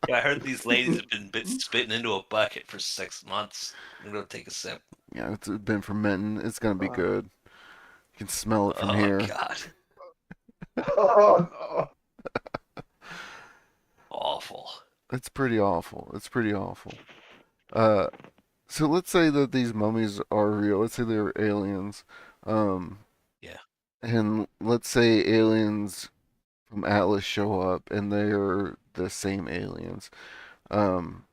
Speaker 2: Yeah, I heard these ladies have been spitting into a bucket for 6 months. I'm gonna take a sip.
Speaker 1: Yeah, it's been fermenting. It's gonna be
Speaker 3: Uh,
Speaker 1: good. You can smell it from
Speaker 2: Oh
Speaker 1: here.
Speaker 2: god,
Speaker 3: oh no.
Speaker 2: awful.
Speaker 1: It's pretty awful. It's pretty awful. Uh, so let's say that these mummies are real. Let's say they're aliens. Um,
Speaker 2: Yeah.
Speaker 1: and let's say aliens. from Atlas show up and they're the same aliens. Um,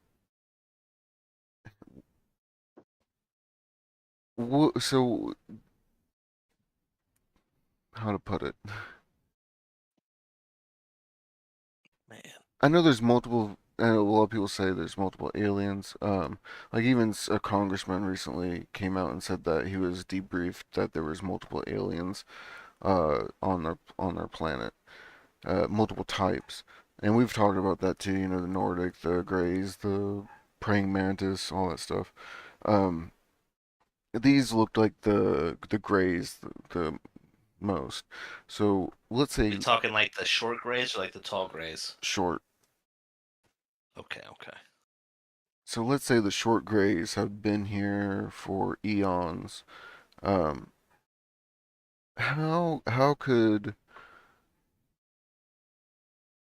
Speaker 1: so how to put it?
Speaker 2: Man.
Speaker 1: I know there's multiple. I know a lot of people say there's multiple aliens. Like even a congressman recently came out and said that he was debriefed that there was multiple aliens on their planet, multiple types. And we've talked about that too. You know, the Nordic, the Greys, the praying mantis, all that stuff. Um, these looked like the Greys the most. So let's
Speaker 2: We
Speaker 1: say
Speaker 2: talking like the short grays or like the tall grays?
Speaker 1: short.
Speaker 2: Okay, okay.
Speaker 1: So let's say the short Greys have been here for eons. Um, how could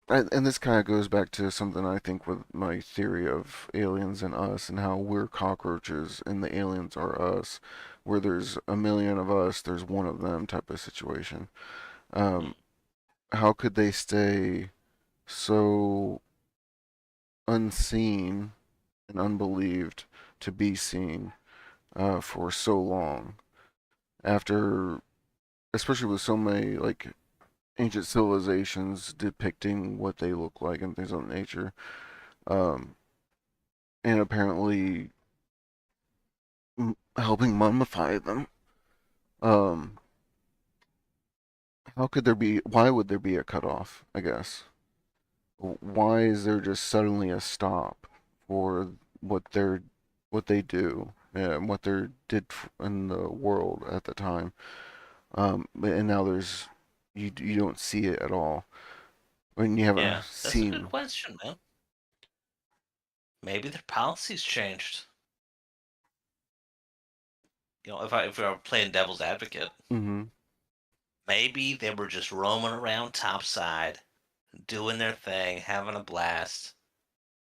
Speaker 1: and this kind of goes back to something I think with my theory of aliens and us and how we're cockroaches and the aliens are us, where there's a million of us, there's one of them type of situation.
Speaker 2: Hmm.
Speaker 1: Um, how could they stay so unseen and unbelieved to be seen for so long after, especially with so many like ancient civilizations depicting what they look like and things of that nature, um, and apparently helping mummify them. Um, how could there be? Why would there be a cutoff? I guess. Why is there just suddenly a stop for what they're what they do and what they did in the world at the time? And now there's you don't see it at all when you haven't
Speaker 2: Yeah, that's a good
Speaker 1: seen.
Speaker 2: question, man. Maybe their policies changed. If we were playing devil's advocate,
Speaker 1: Mm-hmm.
Speaker 2: maybe they were just roaming around topside, doing their thing, having a blast,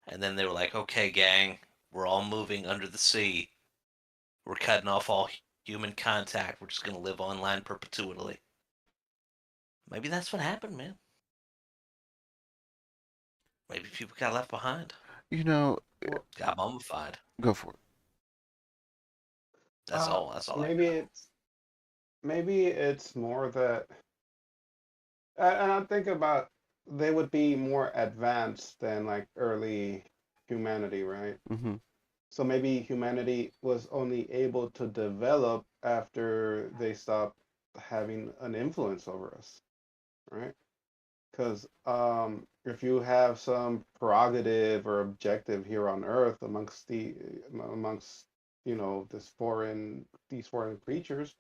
Speaker 2: and then they were like, "Okay, gang, we're all moving under the sea. We're cutting off all human contact. We're just gonna live online perpetually." Maybe that's what happened, man. Maybe people got left behind,
Speaker 1: You know,
Speaker 3: Well,
Speaker 2: got mummified.
Speaker 1: go for it.
Speaker 2: That's all. That's all I
Speaker 3: maybe
Speaker 2: got.
Speaker 3: it's more that, and I think about they would be more advanced than like early humanity, right?
Speaker 1: Mm-hmm.
Speaker 3: So maybe humanity was only able to develop after they stopped having an influence over us, right? Because if you have some prerogative or objective here on Earth amongst these foreign creatures,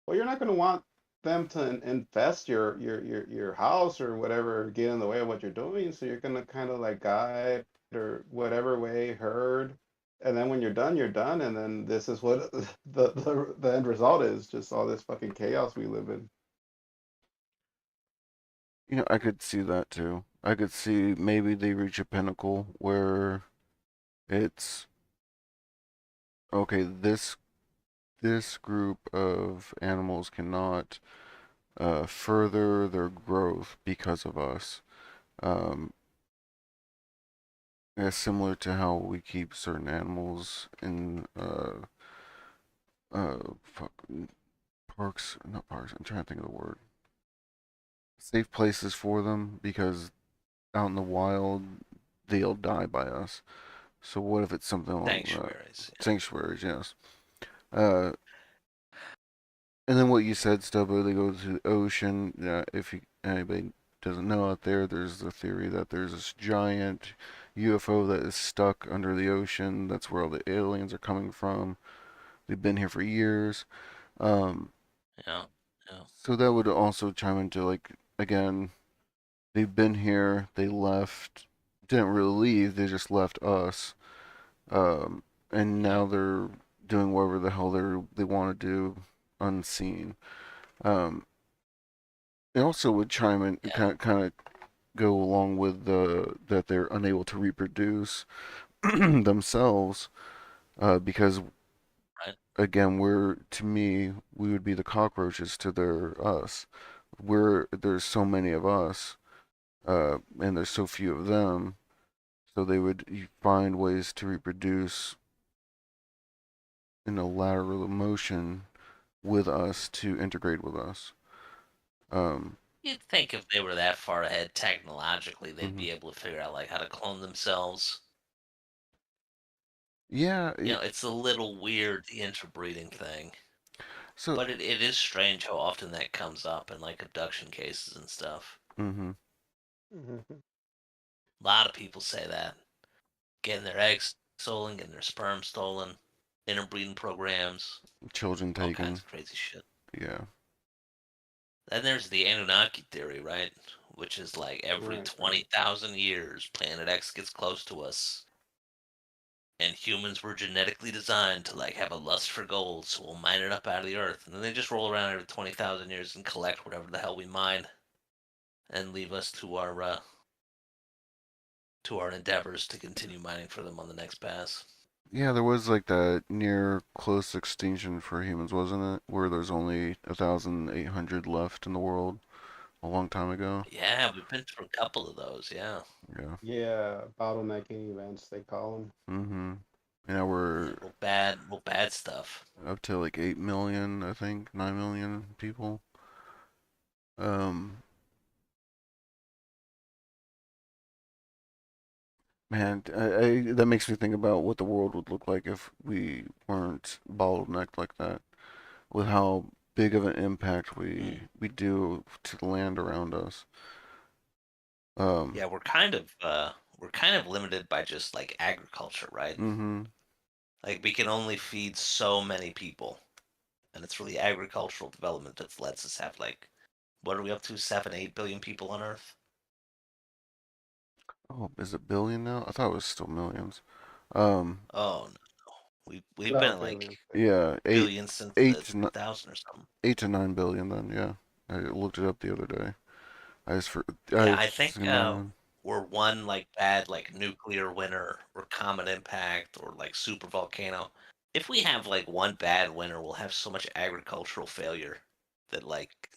Speaker 3: well, you're not going to want them to infest your house or whatever, get in the way of what you're doing. So you're going to kind of like guide or whatever way herd. And then when you're done, you're done. And then this is what the end result is, just all this fucking chaos we live in.
Speaker 1: You know, I could see that too. I could see maybe they reach a pinnacle where it's okay, this group of animals cannot further their growth because of us. Um, yeah, similar to how we keep certain animals in fuck, parks, not parks. I'm trying to think of the word. Safe places for them because out in the wild they'll die by us. So what if it's something along that?
Speaker 2: Sanctuaries. Yeah.
Speaker 1: Sanctuaries, yes. Uh, and then what you said, Stubbo, they go to the ocean. If anybody doesn't know out there, there's the theory that there's this giant UFO that is stuck under the ocean. That's where all the aliens are coming from. They've been here for years. Um,
Speaker 2: Yeah. Yeah.
Speaker 1: so that would also chime into like again, they've been here, they left, didn't really leave, they just left us. Um, and
Speaker 2: Yeah.
Speaker 1: now they're doing whatever the hell they want to do unseen. Um, it also would chime in,
Speaker 2: Yeah.
Speaker 1: kind of go along with the that they're unable to reproduce themselves, because
Speaker 2: Right.
Speaker 1: again, to me, we would be the cockroaches to their us. There's so many of us. and there's so few of them, so they would find ways to reproduce in a lateral motion with us to integrate with us. Um,
Speaker 2: You'd think if they were that far ahead technologically, they'd
Speaker 1: mhm.
Speaker 2: be able to figure out like how to clone themselves.
Speaker 1: Yeah,
Speaker 2: It's a little weird, the interbreeding thing.
Speaker 1: so,
Speaker 2: But it is strange how often that comes up in like abduction cases and stuff.
Speaker 1: hmm,
Speaker 3: Mhm.
Speaker 2: A lot of people say that. Getting their eggs stolen, getting their sperm stolen, interbreeding programs,
Speaker 1: children
Speaker 2: all kinds
Speaker 1: taken.
Speaker 2: of crazy shit.
Speaker 1: Yeah,
Speaker 2: Then there's the Anunnaki theory, right? Which is like every
Speaker 3: Right, right.
Speaker 2: 20,000 years, Planet X gets close to us, and humans were genetically designed to like have a lust for gold, so we'll mine it up out of the earth, and then they just roll around every 20,000 years and collect whatever the hell we mine, and leave us to our endeavors to continue mining for them on the next pass.
Speaker 1: yeah. There was like that near close extinction for humans, wasn't it? Where there's only 1,800 left in the world a long time ago.
Speaker 2: Yeah, we've been through a couple of those. Yeah,
Speaker 1: Yeah.
Speaker 3: Yeah, bottlenecking events they call them.
Speaker 1: Mm-hmm. And now we're
Speaker 2: real bad stuff.
Speaker 1: up to like 8 million, I think, 9 million people. Um, Man, that makes me think about what the world would look like if we weren't bottlenecked like that, with how big of an impact
Speaker 2: Mm.
Speaker 1: we do to the land around us. Um,
Speaker 2: Yeah, we're kind of limited by just like agriculture, right?
Speaker 1: mm-hmm.
Speaker 2: Like we can only feed so many people, and it's really agricultural development that lets us have like what are we up to 7 8 billion people on Earth?
Speaker 1: Oh, is it billion now? I thought it was still millions. Um,
Speaker 2: Oh no, we've been
Speaker 3: No,
Speaker 2: at like
Speaker 3: billions. Yeah.
Speaker 1: yeah,
Speaker 2: billions since
Speaker 1: eight
Speaker 2: the
Speaker 1: to n-
Speaker 2: 2000 or something.
Speaker 1: 8 to 9 billion then. Yeah, I looked it up the other day.
Speaker 2: Yeah,
Speaker 1: I
Speaker 2: I
Speaker 1: just
Speaker 2: think
Speaker 1: million.
Speaker 2: we're one like bad like nuclear winter or comet impact or like super volcano. If we have like one bad winter, we'll have so much agricultural failure that like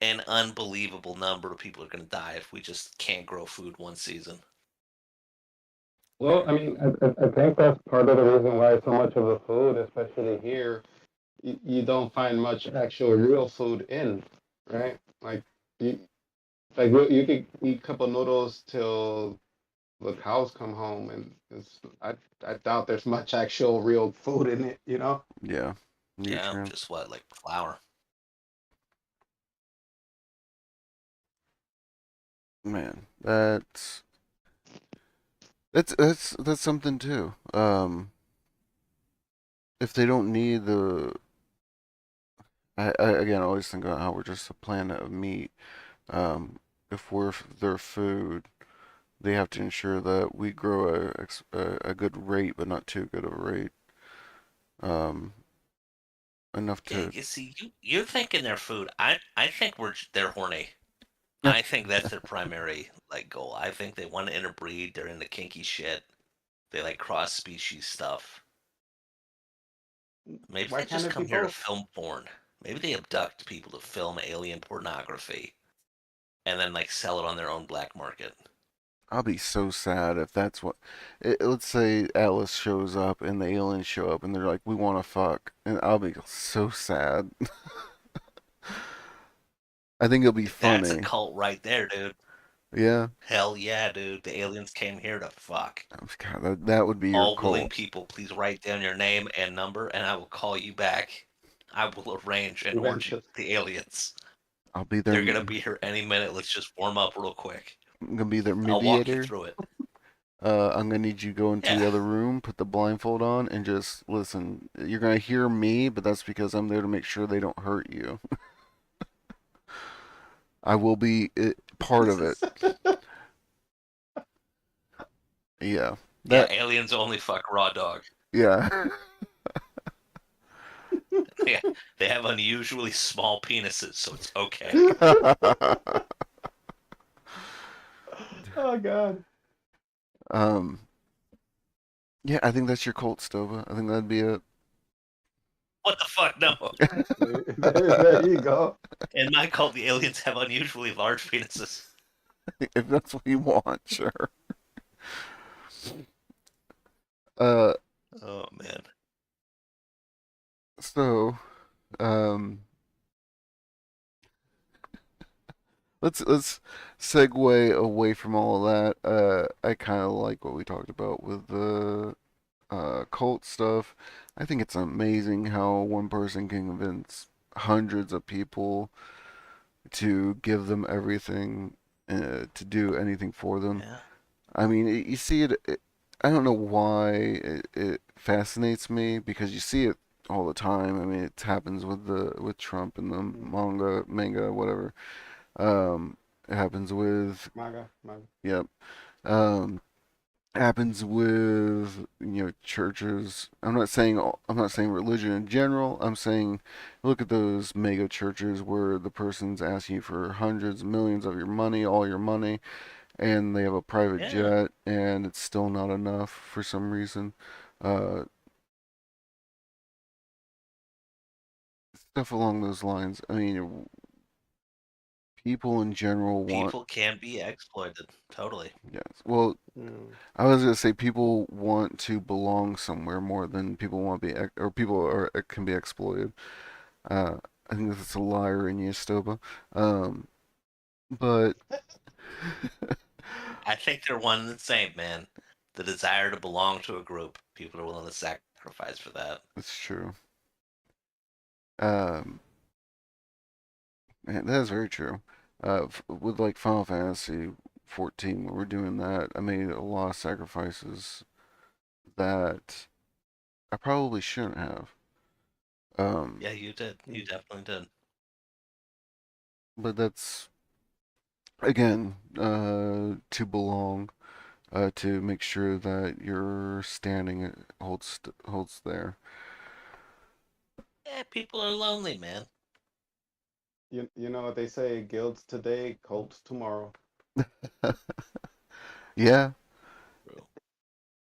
Speaker 2: an unbelievable number of people are going to die if we just can't grow food one season.
Speaker 3: Well, I mean, I think that's part of the reason why so much of the food, especially here, you don't find much actual real food in, right? Like you, you could eat a couple noodles till the cows come home, and I doubt there's much actual real food in it, you know?
Speaker 1: Yeah,
Speaker 2: Yeah,
Speaker 1: nutrients.
Speaker 2: just what like flour.
Speaker 1: Man, that's something too. If they don't need again, I always think about how we're just a planet of meat. Um, if we're their food, they have to ensure that we grow a good rate, but not too good of a rate. Um, enough
Speaker 2: Yeah,
Speaker 1: to.
Speaker 2: you see, you're thinking their food. I think they're horny. I think that's their primary like goal. I think they want to interbreed. They're into kinky shit. They like cross species stuff. Maybe
Speaker 3: Why
Speaker 2: they
Speaker 3: can't
Speaker 2: just
Speaker 3: it be
Speaker 2: come here to
Speaker 3: both?
Speaker 2: film porn. Maybe they abduct people to film alien pornography and then like sell it on their own black market.
Speaker 1: I'll be so sad if that's what. Let's say Alice shows up and the aliens show up and they're like, "We want to fuck," and I'll be so sad. I think it'll be
Speaker 2: That's a
Speaker 1: funny.
Speaker 2: cult right there, dude.
Speaker 1: Yeah.
Speaker 2: Hell yeah, dude. The aliens came here to fuck.
Speaker 1: God, that would be your
Speaker 2: All willing
Speaker 1: cult.
Speaker 2: people, please write down your name and number and I will call you back. I will arrange an orgy
Speaker 3: Eventually,
Speaker 2: with the aliens.
Speaker 1: I'll be their.
Speaker 2: They're gonna
Speaker 1: I'm
Speaker 2: be here any minute. Let's just warm up real quick.
Speaker 1: gonna be their
Speaker 2: I'll walk you
Speaker 1: mediator.
Speaker 2: through it.
Speaker 1: I'm gonna need you to go into
Speaker 2: Yeah,
Speaker 1: the other room, put the blindfold on, and just listen. You're gonna hear me, but that's because I'm there to make sure they don't hurt you. I will be part of it.
Speaker 3: Jesus.
Speaker 1: Yeah.
Speaker 2: yeah.
Speaker 1: That.
Speaker 2: Aliens only fuck raw dog.
Speaker 1: Yeah.
Speaker 2: Yeah, they have unusually small penises, so it's okay.
Speaker 3: Oh God.
Speaker 1: um. Yeah, I think that's your cult, Stova. I think that'd be it.
Speaker 2: What the fuck? No.
Speaker 3: There you go.
Speaker 2: In my cult, the aliens have unusually large penises.
Speaker 1: If that's what you want, sure. Uh,
Speaker 2: Oh man.
Speaker 1: so um, let's segue away from all of that. I kind of like what we talked about with the cult stuff. I think it's amazing how one person can convince hundreds of people to give them everything, to do anything for them.
Speaker 2: Yeah.
Speaker 1: I mean, you see it. I don't know why it fascinates me because you see it all the time. I mean, it happens with Trump and the manga, whatever. Um, it happens with
Speaker 3: Maga.
Speaker 1: yep. Um, happens with churches. I'm not saying religion in general. I'm saying look at those mega churches where the person's asking you for hundreds, millions of your money, all your money, and they have a private
Speaker 2: Yeah.
Speaker 1: jet, and it's still not enough for some reason. Uh, Stuff along those lines. I mean, people in general want.
Speaker 2: People can be exploited. Totally.
Speaker 1: Yes. Well,
Speaker 3: Mm.
Speaker 1: I was gonna say people want to belong somewhere more than people want to be, or people are can be exploited. Uh, I think that's a liar in Estoba. Um, but
Speaker 2: I think they're one and the same, man. The desire to belong to a group. People are willing to sacrifice for that.
Speaker 1: it's true. Um, Man, that is very true. With like Final Fantasy 14, when we're doing that, I made a lot of sacrifices that I probably shouldn't have. Um,
Speaker 2: Yeah, you did. You definitely did.
Speaker 1: but that's again to belong, to make sure that your standing holds there.
Speaker 2: Yeah, people are lonely, man.
Speaker 3: You know what they say? Guilds today, cults tomorrow.
Speaker 1: Yeah,
Speaker 2: True.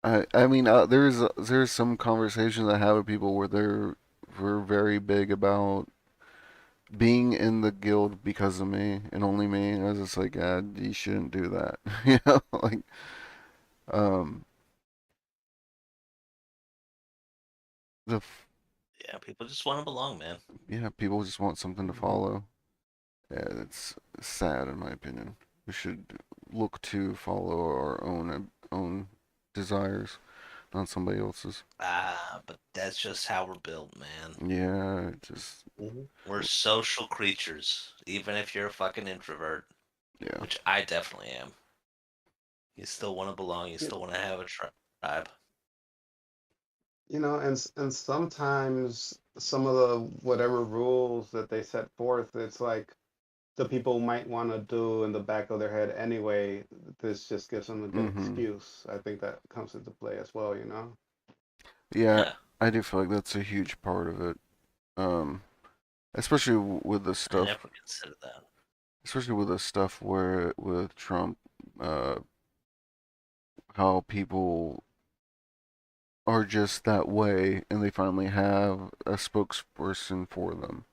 Speaker 1: I mean, there's some conversations I have with people where we're very big about being in the guild because of me and only me. And I was just like, God, you shouldn't do that. Like, um, the
Speaker 2: Yeah, people just want to belong, man.
Speaker 1: yeah, people just want something to
Speaker 3: Hmm.
Speaker 1: follow. Yeah, it's sad in my opinion. We should look to follow our own desires, not somebody else's.
Speaker 2: Ah, but that's just how we're built, man.
Speaker 1: Yeah, it just
Speaker 3: Hmm.
Speaker 2: We're social creatures, even if you're a fucking introvert,
Speaker 1: yeah.
Speaker 2: which I definitely am. You still want to belong. You
Speaker 3: You,
Speaker 2: still want to have a tribe.
Speaker 3: you know, and sometimes some of the whatever rules that they set forth, it's like the people might want to do in the back of their head anyway. This just gives them a good
Speaker 1: Mm-hmm.
Speaker 3: excuse. I think that comes into play as well, you know?
Speaker 1: Yeah,
Speaker 2: Yeah,
Speaker 1: I do feel like that's a huge part of it. Um, especially with the
Speaker 2: I
Speaker 1: stuff
Speaker 2: never considered that.
Speaker 1: especially with the stuff where with Trump, uh, how people are just that way, and they finally have a spokesperson for them.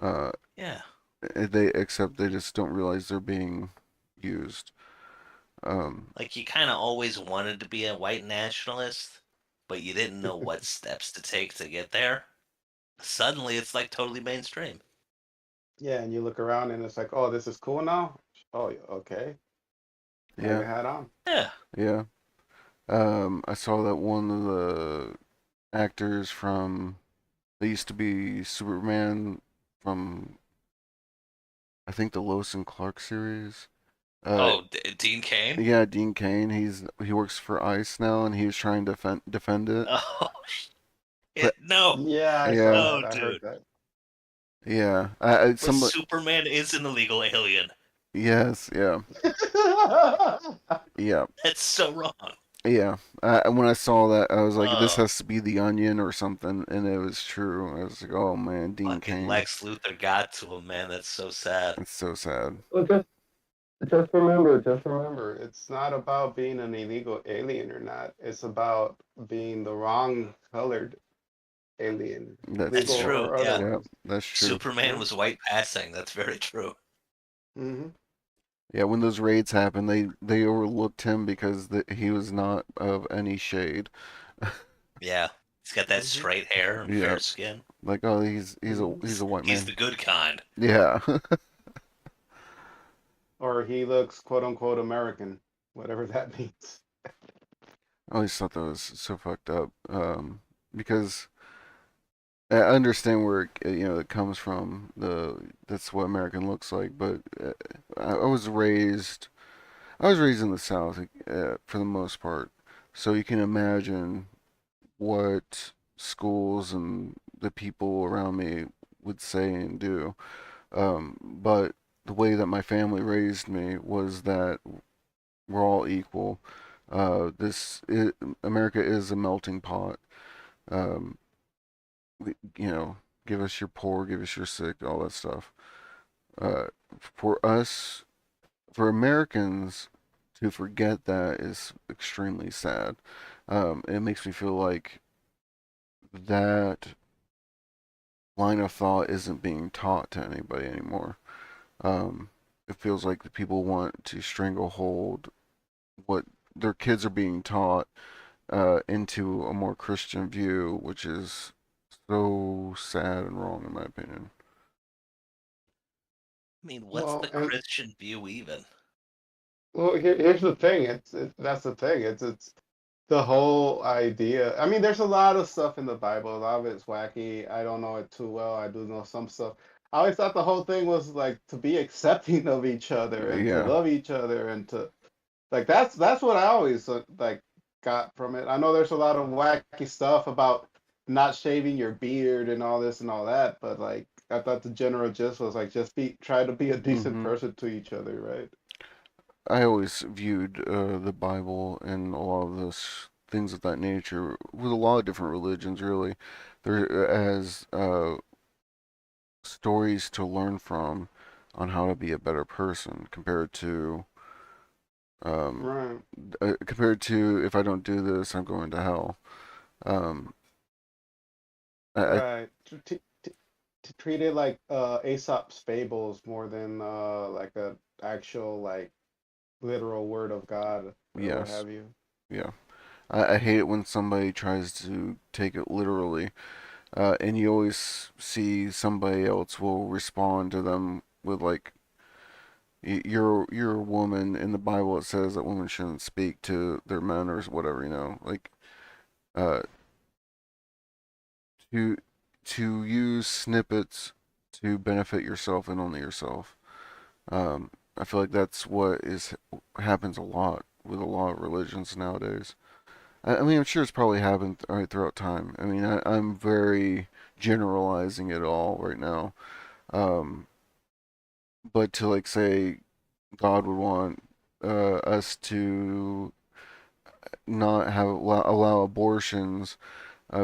Speaker 1: Uh,
Speaker 2: Yeah,
Speaker 1: they just don't realize they're being used. Um,
Speaker 2: like you kind of always wanted to be a white nationalist, but you didn't know what steps to take to get there. Suddenly, it's like totally mainstream.
Speaker 3: Yeah, and you look around and it's like, oh, this is cool now. Oh, okay. Have
Speaker 1: yeah,
Speaker 3: your hat on.
Speaker 2: Yeah.
Speaker 1: yeah. I saw that one of the actors from they used to be Superman from I think the Lois and Clark series. Uh,
Speaker 2: Oh, Dean Kane.
Speaker 1: Yeah, Dean Kane. He works for ICE now, and he was trying to defend it.
Speaker 2: Oh,
Speaker 1: But
Speaker 2: no,
Speaker 3: Yeah, I saw
Speaker 1: yeah,
Speaker 2: no,
Speaker 3: that. I heard
Speaker 2: dude.
Speaker 3: that.
Speaker 1: yeah.
Speaker 2: But
Speaker 1: Some
Speaker 2: Superman is an illegal alien.
Speaker 1: yes, yeah, yeah,
Speaker 2: That's so wrong.
Speaker 1: yeah. When I saw that, I was like, this
Speaker 2: Oh,
Speaker 1: has to be the Onion or something, and it was true. I was like, oh man, Dean
Speaker 2: fucking
Speaker 1: Kane.
Speaker 2: Lex Luthor got to him, man. That's so sad.
Speaker 1: It's so sad.
Speaker 3: Well, just remember, it's not about being an illegal alien or not. It's about being the wrong colored alien,
Speaker 1: That's
Speaker 2: That's
Speaker 3: legal
Speaker 1: true.
Speaker 2: true.
Speaker 3: or
Speaker 2: Yeah.
Speaker 1: Yeah,
Speaker 3: otherwise.
Speaker 1: that's true.
Speaker 2: Superman
Speaker 3: Yeah.
Speaker 2: was white passing. That's very true.
Speaker 3: Hmm.
Speaker 1: Yeah, when those raids happened, they overlooked him because he was not of any shade.
Speaker 2: Yeah, he's got that
Speaker 3: Hmm.
Speaker 2: straight hair and
Speaker 1: Yeah,
Speaker 2: fair skin.
Speaker 1: like oh he's
Speaker 3: Hmm.
Speaker 1: a white
Speaker 2: He's
Speaker 1: man.
Speaker 2: the good kind.
Speaker 1: Yeah.
Speaker 3: Or he looks quote unquote American, whatever that means.
Speaker 1: I always thought that was so fucked up. Because I understand where it comes from. That's what American looks like. But I was raised in the South for the most part, so you can imagine what schools and the people around me would say and do. But the way that my family raised me was that we're all equal. America is a melting pot. Um, you know, give us your poor, give us your sick, all that stuff. Uh, for us, for Americans to forget that is extremely sad. It makes me feel like that line of thought isn't being taught to anybody anymore. Um, it feels like the people want to stranglehold what their kids are being taught into a more Christian view, which is so sad and wrong in my opinion.
Speaker 2: I mean, what's
Speaker 3: Well,
Speaker 2: the
Speaker 3: and
Speaker 2: Christian view even?
Speaker 3: here's the thing. That's the thing. It's the whole idea. I mean, there's a lot of stuff in the Bible. A lot of it's wacky. I don't know it too well. I do know some stuff. I always thought the whole thing was like to be accepting of each other and to
Speaker 1: Yeah.
Speaker 3: love each other and to like that's what I always like got from it. I know there's a lot of wacky stuff about not shaving your beard and all this and all that, but like I thought the general gist was like just be try to be a decent
Speaker 1: hmm
Speaker 3: person to each other, right?
Speaker 1: I always viewed the Bible and a lot of those things of that nature with a lot of different religions, really. There as stories to learn from on how to be a better person um,
Speaker 3: Right.
Speaker 1: compared to if I don't do this, I'm going to hell. Um, I
Speaker 3: Right. To treat it like Aesop's fables more than like a actual like literal word of God or what
Speaker 1: yes,
Speaker 3: have you.
Speaker 1: yeah. I hate it when somebody tries to take it literally, and you always see somebody else will respond to them with like, You're a woman." In the Bible, it says that women shouldn't speak to their men or whatever, like uh, to use snippets to benefit yourself and only yourself. I feel like that's what is happens a lot with a lot of religions nowadays. I mean, I'm sure it's probably happened throughout time. I mean, I'm very generalizing it all right now. Um, but to like say God would want us to not allow abortions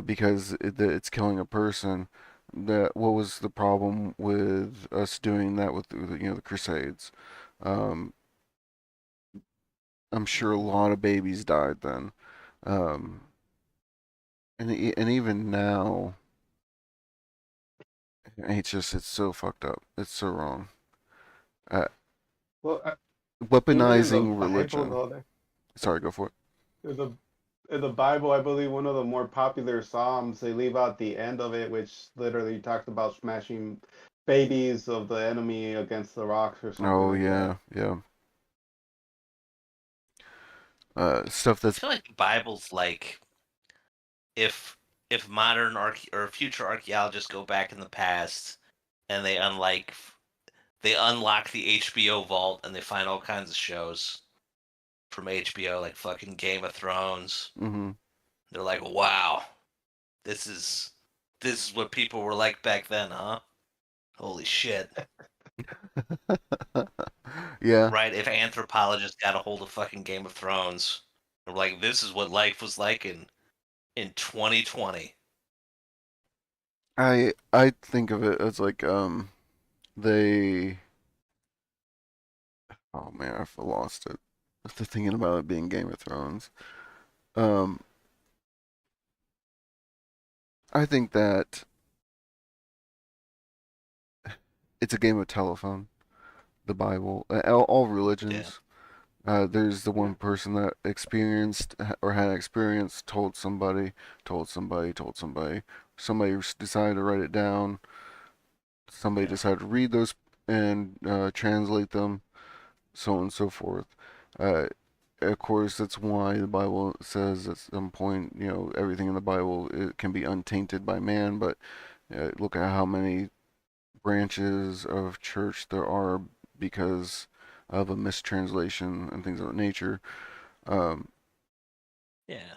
Speaker 1: because it's killing a person. That what was the problem with us doing that with the Crusades? Um, I'm sure a
Speaker 3: Mhm.
Speaker 1: lot of babies died then, um, and even now, it's so fucked up. It's so wrong. Uh,
Speaker 3: Well, even in the
Speaker 1: Weaponizing
Speaker 3: Bible
Speaker 1: religion.
Speaker 3: though,
Speaker 1: Sorry, go for it.
Speaker 3: in the in the Bible, I believe one of the more popular Psalms, they leave out the end of it, which literally talks about smashing babies of the enemy against the rocks or something
Speaker 1: Oh
Speaker 3: like that.
Speaker 1: yeah, yeah. Stuff
Speaker 2: I
Speaker 1: that's
Speaker 2: feel like the Bible's like if modern or future archaeologists go back in the past and they unlock the HBO vault and they find all kinds of shows from HBO like fucking Game of Thrones.
Speaker 1: hmm
Speaker 2: They're like, "Wow, this is what people were like back then, huh? Holy shit."
Speaker 1: yeah.
Speaker 2: Right? If anthropologists got a hold of fucking Game of Thrones, they're like, "This is what life was like in 2020."
Speaker 1: I think of it as like they oh man, I've lost it. After thinking about it being Game of Thrones. Um I think that it's a game of telephone. the Bible. All
Speaker 2: Yeah.
Speaker 1: religions. There's the
Speaker 3: Yeah.
Speaker 1: one person that experienced or had experience, told somebody, told somebody, told somebody. Somebody decided to write it down. Somebody
Speaker 2: Yeah.
Speaker 1: decided to read those and translate them, so on and so forth. Uh, of course, that's why the Bible says at some point, everything in the Bible it can be untainted by man. But look at how many branches of church there are because of a mistranslation and things of that nature. Um,
Speaker 2: Yeah.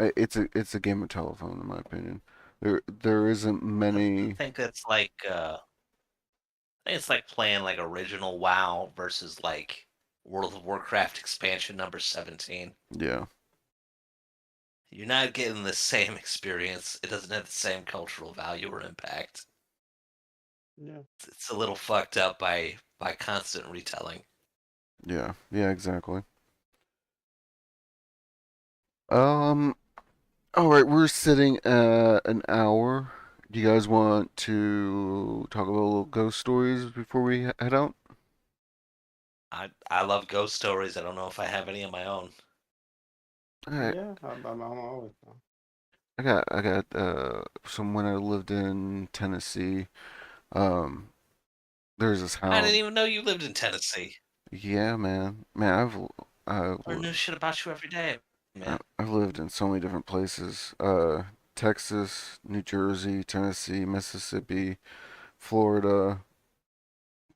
Speaker 1: it's a game of telephone, in my opinion. There isn't
Speaker 2: I
Speaker 1: many.
Speaker 2: think that's like I think it's like playing like original WoW versus like World of Warcraft expansion number 17.
Speaker 1: Yeah,
Speaker 2: You're not getting the same experience. It doesn't have the same cultural value or impact.
Speaker 3: Yeah.
Speaker 2: It's a little fucked up by constant retelling.
Speaker 1: yeah, exactly. Um, all right, we're sitting at an hour. Do you guys want to talk about little ghost stories before we head out?
Speaker 2: I love ghost stories. I don't know if I have any of my own.
Speaker 1: All right,
Speaker 3: Yeah. I'm always down.
Speaker 1: I got some when I lived in Tennessee. Um, there's this
Speaker 2: I
Speaker 1: house.
Speaker 2: didn't even know you lived in Tennessee.
Speaker 1: Yeah, man,
Speaker 2: Learn new shit about you every day, man.
Speaker 1: I've lived in so many different places. Texas, New Jersey, Tennessee, Mississippi, Florida,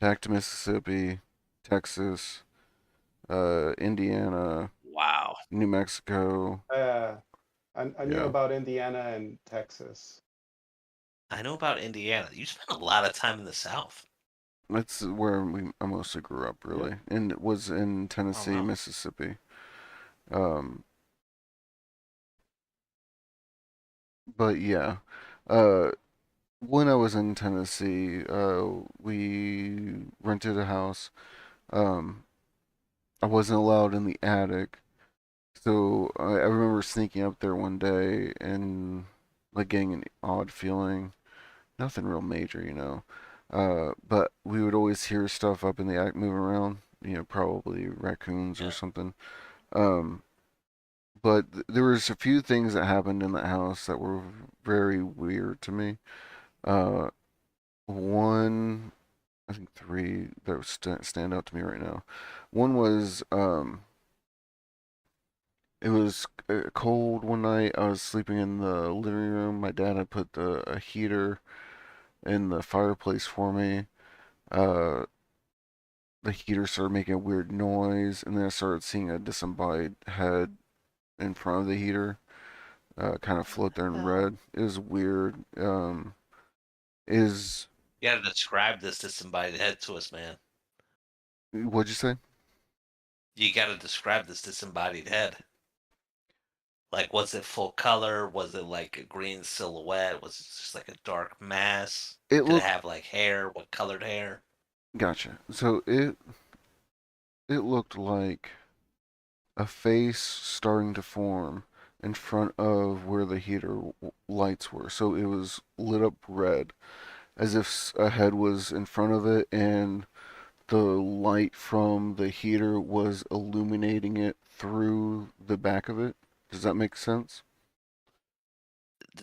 Speaker 1: back to Mississippi, Texas, Indiana,
Speaker 2: Wow.
Speaker 1: New Mexico.
Speaker 3: Uh, I knew
Speaker 1: Yeah,
Speaker 3: about Indiana and Texas.
Speaker 2: I know about Indiana. You spent a lot of time in the South.
Speaker 1: that's where I mostly grew up,
Speaker 3: Yep.
Speaker 1: really, and it was in
Speaker 2: Oh
Speaker 1: Tennessee,
Speaker 2: wow.
Speaker 1: Mississippi. Um, but yeah, uh, when I was in Tennessee, we rented a house. Um, I wasn't allowed in the attic, so I remember sneaking up there one day and like getting an odd feeling. Nothing real major. But we would always hear stuff up in the attic moving around. Probably raccoons or
Speaker 2: Yeah.
Speaker 1: something. Um, but there was a few things that happened in that house that were very weird to me. Uh, one, I think three that stand out to me right now. One was it was cold one night. I was sleeping in the living room. My dad had put a heater in the fireplace for me. Uh, the heater started making a weird noise, and then I started seeing a disembodied head in front of the heater, kind of float there in
Speaker 2: Hell.
Speaker 1: red. It was weird. Is
Speaker 2: You gotta describe this disembodied head to us, man.
Speaker 1: what'd you say?
Speaker 2: You gotta describe this disembodied head. Like, was it full color? Was it like a green silhouette? Was it just like a dark mass?
Speaker 1: It
Speaker 2: Did it
Speaker 1: looked
Speaker 2: have like hair? What colored hair?
Speaker 1: Gotcha. So it looked like a face starting to form in front of where the heater lights were. So it was lit up red, as if a head was in front of it, and the light from the heater was illuminating it through the back of it. Does that make sense?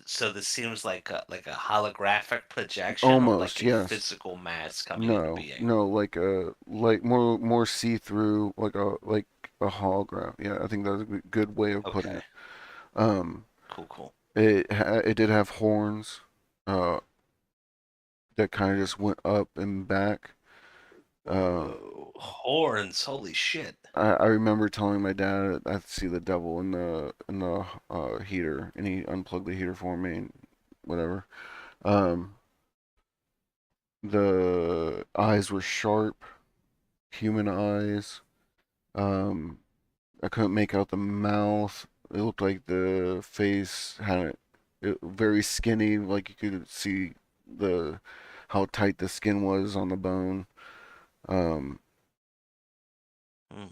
Speaker 2: So this seems like a holographic projection or like
Speaker 1: Almost,
Speaker 2: a
Speaker 1: yes.
Speaker 2: physical mass coming into
Speaker 1: No,
Speaker 2: being.
Speaker 1: no, like more see-through, like a hologram. Yeah, I think that's a good way of putting
Speaker 2: Okay,
Speaker 1: it. Um,
Speaker 2: cool, cool.
Speaker 1: it did have horns, uh, that kind of just went up and back. Uh,
Speaker 2: Whoa, horns! Holy shit!
Speaker 1: I remember telling my dad I see the devil in the heater, and he unplugged the heater for me and whatever. Um, the eyes were sharp, human eyes. Um, I couldn't make out the mouth. It looked like the face had very skinny, like you could see the how tight the skin was on the bone. Um,
Speaker 2: Hmm.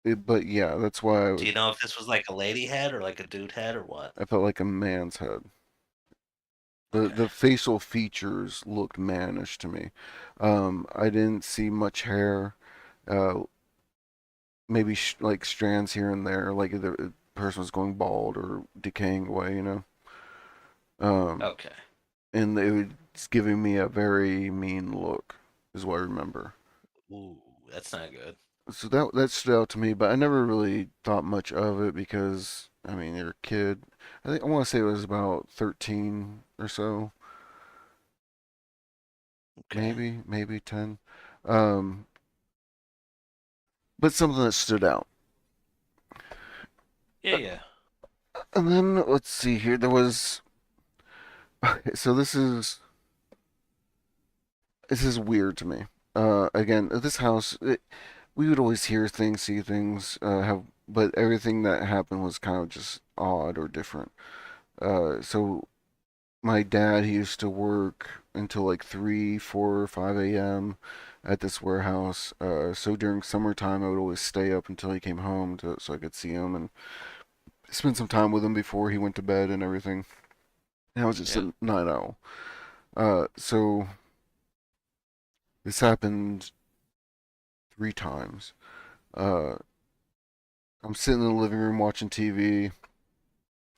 Speaker 1: but yeah, that's why
Speaker 2: Do you know if this was like a lady head or like a dude head or what?
Speaker 1: I felt like a man's head.
Speaker 2: Okay.
Speaker 1: The facial features looked mannish to me. I didn't see much hair. Uh, maybe like strands here and there, like the person was going bald or decaying away, you know. Um,
Speaker 2: Okay.
Speaker 1: and it was giving me a very mean look, is what I remember.
Speaker 2: Ooh, that's not good.
Speaker 1: So that stood out to me, but I never really thought much of it because I mean you're a kid. I think I want to say it was about 13 or so,
Speaker 2: Okay.
Speaker 1: maybe 10. Um, but something that stood out.
Speaker 2: Yeah, yeah.
Speaker 1: And then let's see here. There was so this is weird to me. Again, this house, we would always hear things, see things, but everything that happened was kind of just odd or different. So my dad, he used to work until like 3, 4, 5 a.m. at this warehouse. So during summertime, I would always stay up until he came home so I could see him and spend some time with him before he went to bed and everything. And I was just
Speaker 2: Yeah.
Speaker 1: a night owl. So this happened 3 times. Uh, I'm sitting in the living room watching TV,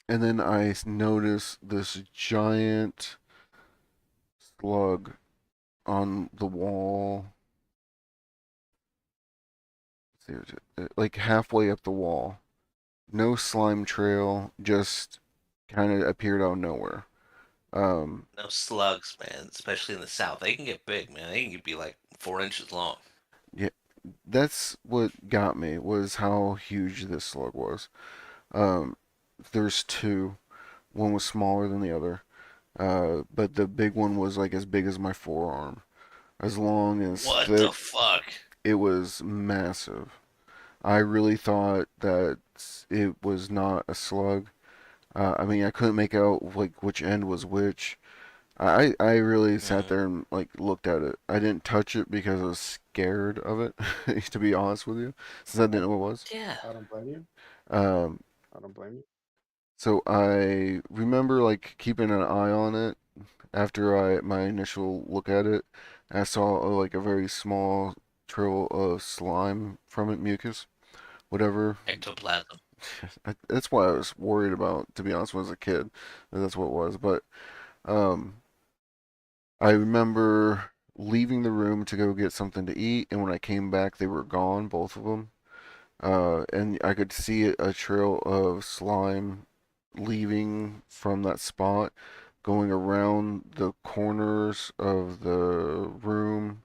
Speaker 1: and then I notice this giant slug on the wall. Like halfway up the wall. No slime trail, just kind of appeared out of nowhere. Um,
Speaker 2: No slugs, man. Especially in the south, they can get big, man. They can be like 4 inches long.
Speaker 1: yeah, that's what got me was how huge this slug was. Um, there's two. One was smaller than the other. But the big one was like as big as my forearm, as long as
Speaker 2: What the
Speaker 1: thick.
Speaker 2: fuck?
Speaker 1: It was massive. I really thought that it was not a slug. I mean, I couldn't make out like which end was which. I really sat
Speaker 2: Hmm.
Speaker 1: there and like looked at it. I didn't touch it because I was scared of it, to be honest with you, since I didn't know what it was.
Speaker 2: Yeah.
Speaker 3: I don't blame you.
Speaker 1: Um,
Speaker 3: I don't blame you.
Speaker 1: so I remember like keeping an eye on it after my initial look at it. I saw like a very small trail of slime from it, mucus, whatever.
Speaker 2: Ectoplasm.
Speaker 1: That's what I was worried about, to be honest, when I was a kid. That's what it was. But um, I remember leaving the room to go get something to eat, and when I came back, they were gone, both of them. And I could see a trail of slime leaving from that spot, going around the corners of the room.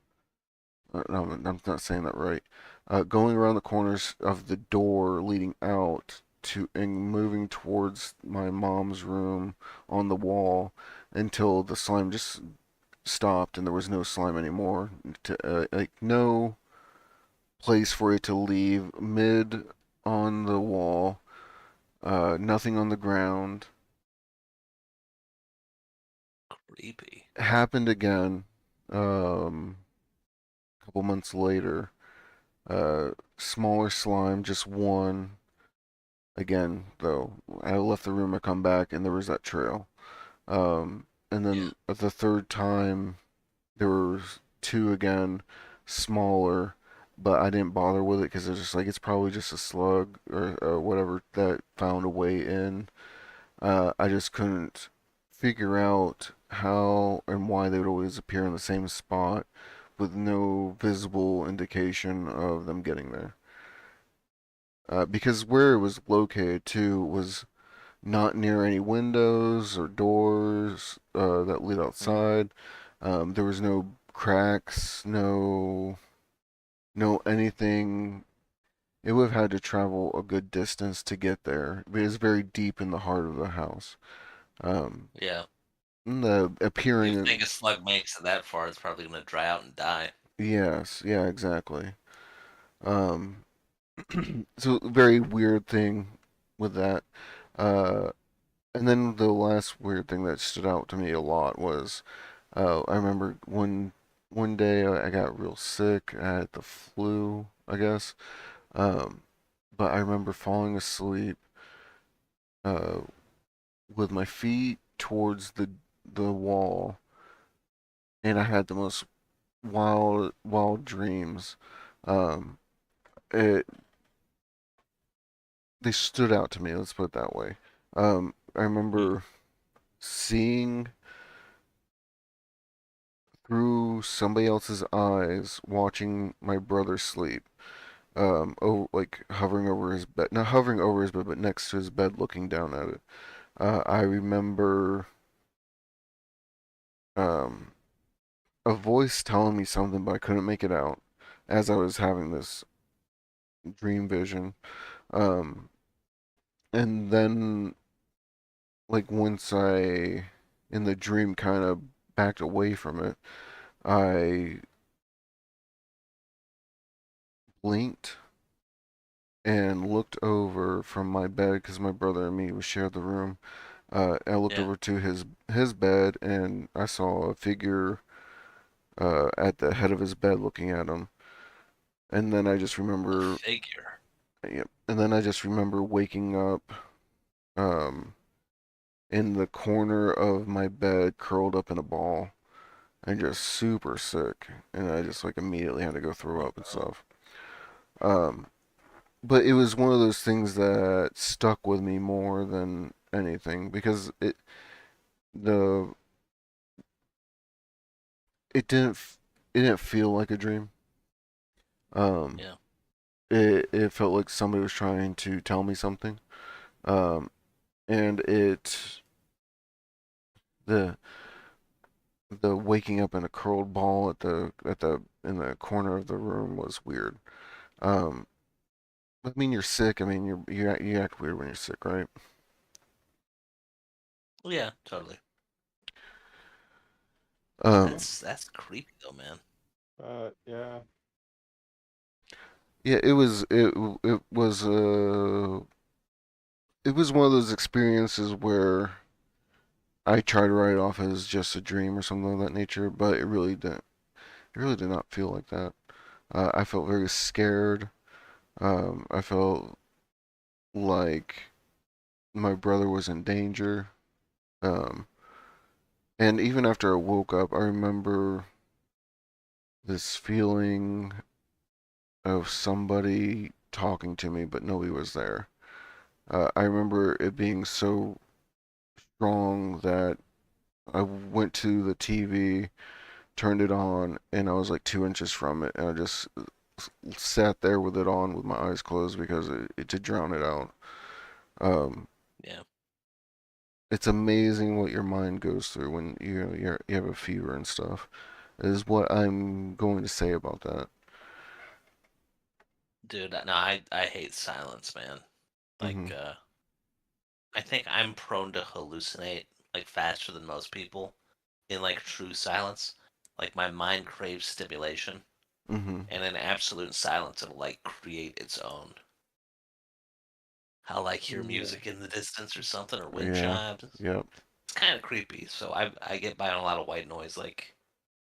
Speaker 1: No, I'm not saying that right. Going around the corners of the door leading out to and moving towards my mom's room on the wall until the slime just stopped and there was no slime anymore. Like no place for it to leave. Mid on the wall, nothing on the ground.
Speaker 2: Creepy.
Speaker 1: Happened again. A couple months later. Smaller slime, just one. Again, though, I left the room. I come back and there was that trail. And
Speaker 2: Yeah.
Speaker 1: then at the third time, there was two again, smaller, but I didn't bother with it because it's just like it's probably just a slug or whatever that found a way in. I just couldn't figure out how and why they would always appear in the same spot with no visible indication of them getting there. Because where it was located too was not near any windows or doors that lead
Speaker 2: Hmm.
Speaker 1: outside. There was no cracks, no anything. It would have had to travel a good distance to get there. It was very deep in the heart of the house. Um,
Speaker 2: Yeah.
Speaker 1: and the
Speaker 2: You
Speaker 1: appearing,
Speaker 2: think a slug makes it that far, it's probably gonna dry out and die.
Speaker 1: yes, yeah, exactly. Um, so very weird thing with that. Uh, And then the last weird thing that stood out to me a lot was I remember one day I got real sick. I had the flu, I guess. Um, but I remember falling asleep uh, with my feet towards the wall, and I had the most wild dreams. Um, it They stood out to me. Let's put it that way. I
Speaker 2: Mm.
Speaker 1: remember seeing through somebody else's eyes, watching my brother sleep. Like hovering over his bed, not hovering over his bed, but next to his bed, looking down at it. I remember um, a voice telling me something, but I couldn't make it out as I was having this dream vision. Um, and then, like, once I, in the dream, kind of backed away from it, I blinked and looked over from my bed because my brother and me we shared the room. I looked
Speaker 2: Yeah.
Speaker 1: over to his bed and I saw a figure at the head of his bed looking at him. And then I just
Speaker 2: A
Speaker 1: remember,
Speaker 2: figure.
Speaker 1: yep. And then I just remember waking up um, in the corner of my bed, curled up in a ball, and just super sick. And I just like immediately had to go throw
Speaker 2: Oh
Speaker 1: up and
Speaker 2: no.
Speaker 1: stuff. Um, but it was one of those things that stuck with me more than anything because the it didn't it didn't feel like a dream. Um,
Speaker 2: Yeah.
Speaker 1: it felt like somebody was trying to tell me something. Um, and the the waking up in a curled ball at the in the corner of the room was weird. Um, I mean, you're sick. I mean, you act weird when you're sick, right?
Speaker 2: Yeah. Totally.
Speaker 1: Um,
Speaker 2: That's creepy though, man.
Speaker 3: Yeah.
Speaker 1: yeah, it was one of those experiences where I tried to write it off as just a dream or something of that nature, but it really didn't. It really did not feel like that. I felt very scared. I felt like my brother was in danger. Um, and even after I woke up, I remember this feeling of somebody talking to me, but nobody was there. I remember it being so strong that I went to the TV, turned it on, and I was like 2 inches from it, and I just sat there with it on with my eyes closed because it to drown it out. Um,
Speaker 2: Yeah.
Speaker 1: it's amazing what your mind goes through when you have a fever and stuff. Is what I'm going to say about that.
Speaker 2: Dude, no, I hate silence, man. Like,
Speaker 1: Mhm.
Speaker 2: I think I'm prone to hallucinate like faster than most people in like true silence. Like my mind craves stimulation,
Speaker 1: Mhm.
Speaker 2: and in absolute silence, it'll like create its own. I'll like hear
Speaker 3: Yeah.
Speaker 2: music in the distance or something, or wind
Speaker 1: Yeah.
Speaker 2: chimes.
Speaker 1: Yep.
Speaker 2: It's kind of creepy. So I get by on a lot of white noise. Like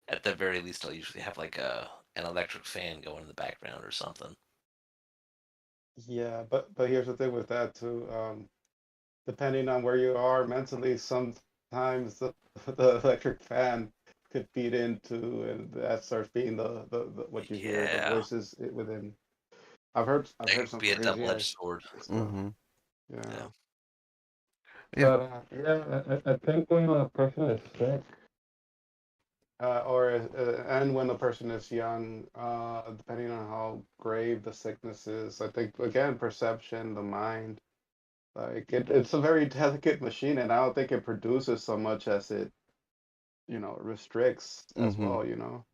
Speaker 2: at the very least, I'll usually have like a an electric fan going in the background or something.
Speaker 3: Yeah, but here's the thing with that too. Depending on where you are mentally, sometimes the electric fan could feed into, and that starts being the what you hear, the
Speaker 2: Yeah,
Speaker 3: voices within. I've
Speaker 2: that
Speaker 3: heard
Speaker 2: could
Speaker 3: some
Speaker 2: be a
Speaker 3: crazy
Speaker 2: double-edged
Speaker 3: ass
Speaker 2: sword.
Speaker 3: stuff.
Speaker 1: Mhm.
Speaker 3: Yeah.
Speaker 2: Yeah.
Speaker 1: Yeah.
Speaker 3: But yeah, I think when a person is sick, and when a person is young, depending on how grave the sickness is, I think again perception, the mind, like it's a very delicate machine, and I don't think it produces so much as it restricts as
Speaker 1: Mhm.
Speaker 3: well, you know.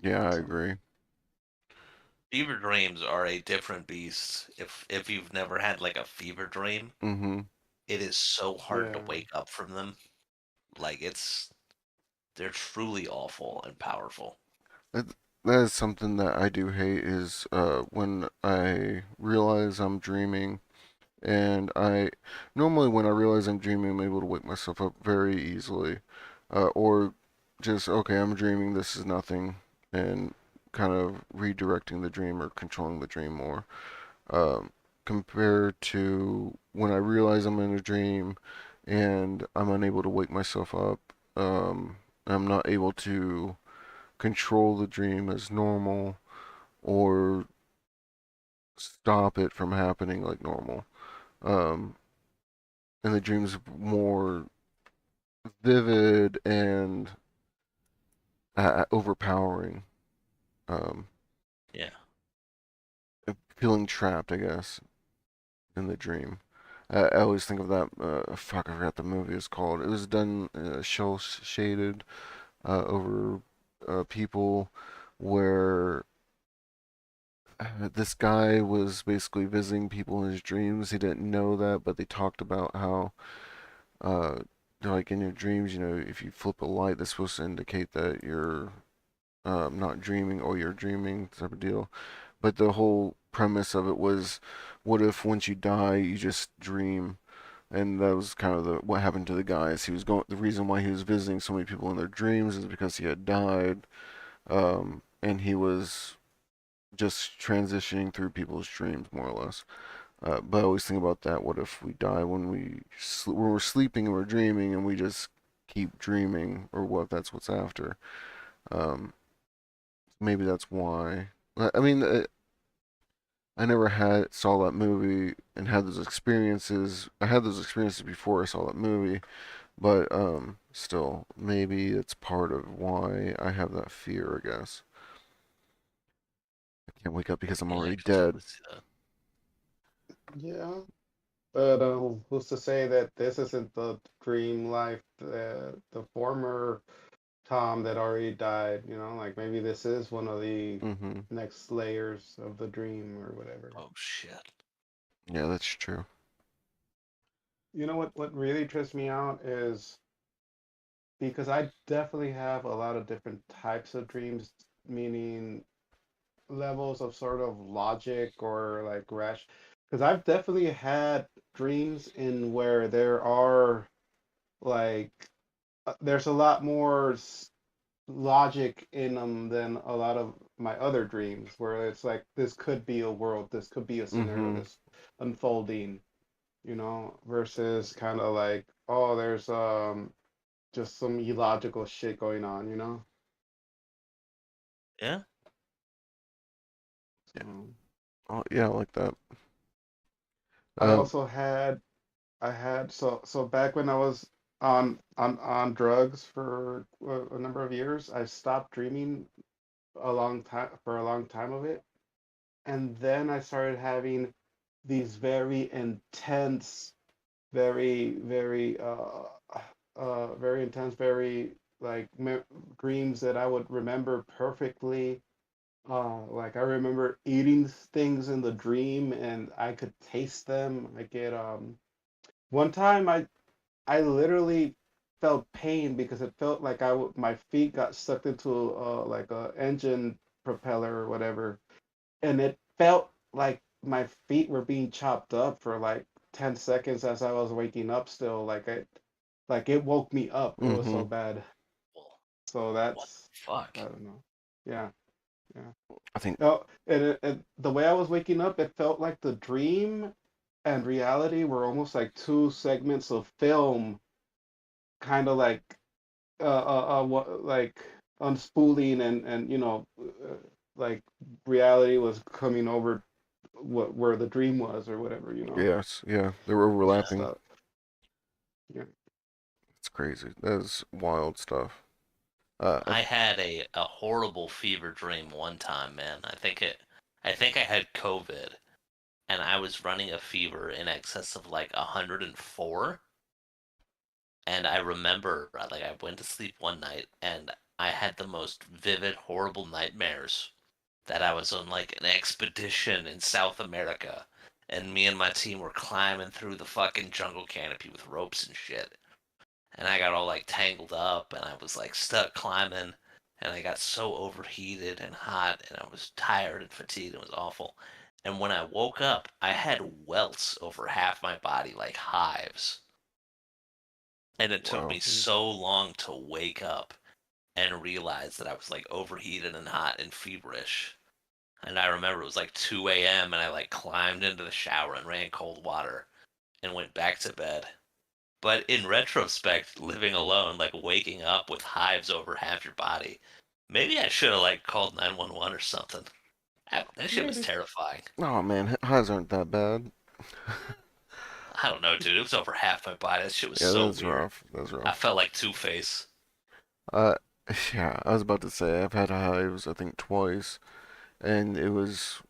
Speaker 1: Yeah, I
Speaker 3: So
Speaker 1: agree.
Speaker 2: Fever dreams are a different beast. If you've never had like a fever dream,
Speaker 1: Mhm.
Speaker 2: it is so hard to
Speaker 3: yeah,
Speaker 2: wake up from them. Like they're truly awful and powerful.
Speaker 1: That that is something that I do hate is when I realize I'm dreaming and I normally when I realize I'm dreaming I'm able to wake myself up very easily. Or just okay, I'm dreaming, this is nothing and kind of redirecting the dream or controlling the dream more. Um, Compared to when I realize I'm in a dream and I'm unable to wake myself up. I'm not able to control the dream as normal or stop it from happening like normal. Um, and the dream's more vivid and overpowering. Um,
Speaker 2: Yeah.
Speaker 1: Feeling trapped, I guess, in the dream. I always think of that. Fuck, I forgot the movie is called. It was done shell shaded over people where this guy was basically visiting people in his dreams. He didn't know that, but they talked about how uh, they're like in your dreams. If you flip a light, that's supposed to indicate that you're not dreaming or you're dreaming type of deal. But the whole premise of it was, what if once you die, you just dream? And that was kind of what happened to the guys. He was going. The reason why he was visiting so many people in their dreams is because he had died, and he was just transitioning through people's dreams, more or less. But I always think about that. What if we die when we're sleeping and we're dreaming, and we just keep dreaming, or what if that's what's after? Um, Maybe that's why. I mean, I never had saw that movie and had those experiences. I had those experiences before I saw that movie, but still, maybe it's part of why I have that fear, I guess. I can't wake up because I'm
Speaker 2: Yeah, I
Speaker 1: already
Speaker 2: can totally
Speaker 1: dead.
Speaker 2: see that.
Speaker 3: Yeah. But who's to say that this isn't the dream life, the former Tom that already died? Like maybe this is one of the
Speaker 1: Mm-hmm.
Speaker 3: next layers of the dream or whatever.
Speaker 2: Oh shit.
Speaker 1: Yeah, that's true.
Speaker 3: You know what really trips me out is because I definitely have a lot of different types of dreams, meaning levels of sort of logic or like rash. Because I've definitely had dreams in where there are like there's a lot more logic in them than a lot of my other dreams, where it's like this could be a world, this could be a scenario
Speaker 1: Mm-hmm.
Speaker 3: that's unfolding, versus kind of like, oh, there's just some illogical shit going on.
Speaker 2: Yeah.
Speaker 1: Yeah.
Speaker 3: So
Speaker 1: Oh, yeah, I like that.
Speaker 3: I
Speaker 1: Um.
Speaker 3: also had so back when I was on drugs for a number of years, I stopped dreaming a long time of it, and then I started having these very intense, very intense, very like dreams that I would remember perfectly. Like I remember eating things in the dream, and I could taste them. I get one time I literally felt pain because it felt like my feet got sucked into like a engine propeller or whatever, and it felt like my feet were being chopped up for like 10 seconds as I was waking up still. Like it woke me up. It was
Speaker 1: Mm-hmm.
Speaker 3: so bad.
Speaker 2: Well,
Speaker 3: So
Speaker 2: what
Speaker 3: that's,
Speaker 2: the fuck?
Speaker 3: I don't know. Yeah, yeah.
Speaker 1: I think.
Speaker 3: No, and the way I was waking up, it felt like the dream and reality were almost like two segments of film, kind of like what like unspooling, and like reality was coming over where the dream was or whatever.
Speaker 1: Yes. Yeah. They were
Speaker 2: Yeah.
Speaker 1: overlapping.
Speaker 3: Stuff. Yeah.
Speaker 1: It's crazy. That is wild stuff.
Speaker 2: I had a horrible fever dream one time, man. I think I had COVID and I was running a fever in excess of like 104. And I remember like I went to sleep one night and I had the most vivid, horrible nightmares that I was on like an expedition in South America and me and my team were climbing through the fucking jungle canopy with ropes and shit. And I got all like tangled up and I was like stuck climbing and I got so overheated and hot and I was tired and fatigued. It was awful. And when I woke up, I had welts over half my body like hives. And it took me
Speaker 1: wow.
Speaker 3: Mm.
Speaker 2: so long to wake up and realize that I was like overheated and hot and feverish. And I remember it was like 2 a.m. and I like climbed into the shower and ran cold water and went back to bed. But in retrospect, living alone, like waking up with hives over half your body, maybe I should have like called 911 or something. That shit was
Speaker 3: Maybe.
Speaker 2: terrifying.
Speaker 1: Oh man, highs aren't that bad.
Speaker 2: I don't know, dude. It was over half my body. That shit was
Speaker 1: Yeah,
Speaker 2: so
Speaker 1: that's
Speaker 2: weird.
Speaker 1: rough. That's
Speaker 2: I
Speaker 1: rough.
Speaker 2: felt like Two-Face.
Speaker 1: Uh, yeah, I was about to say I've had hives I think twice, and it was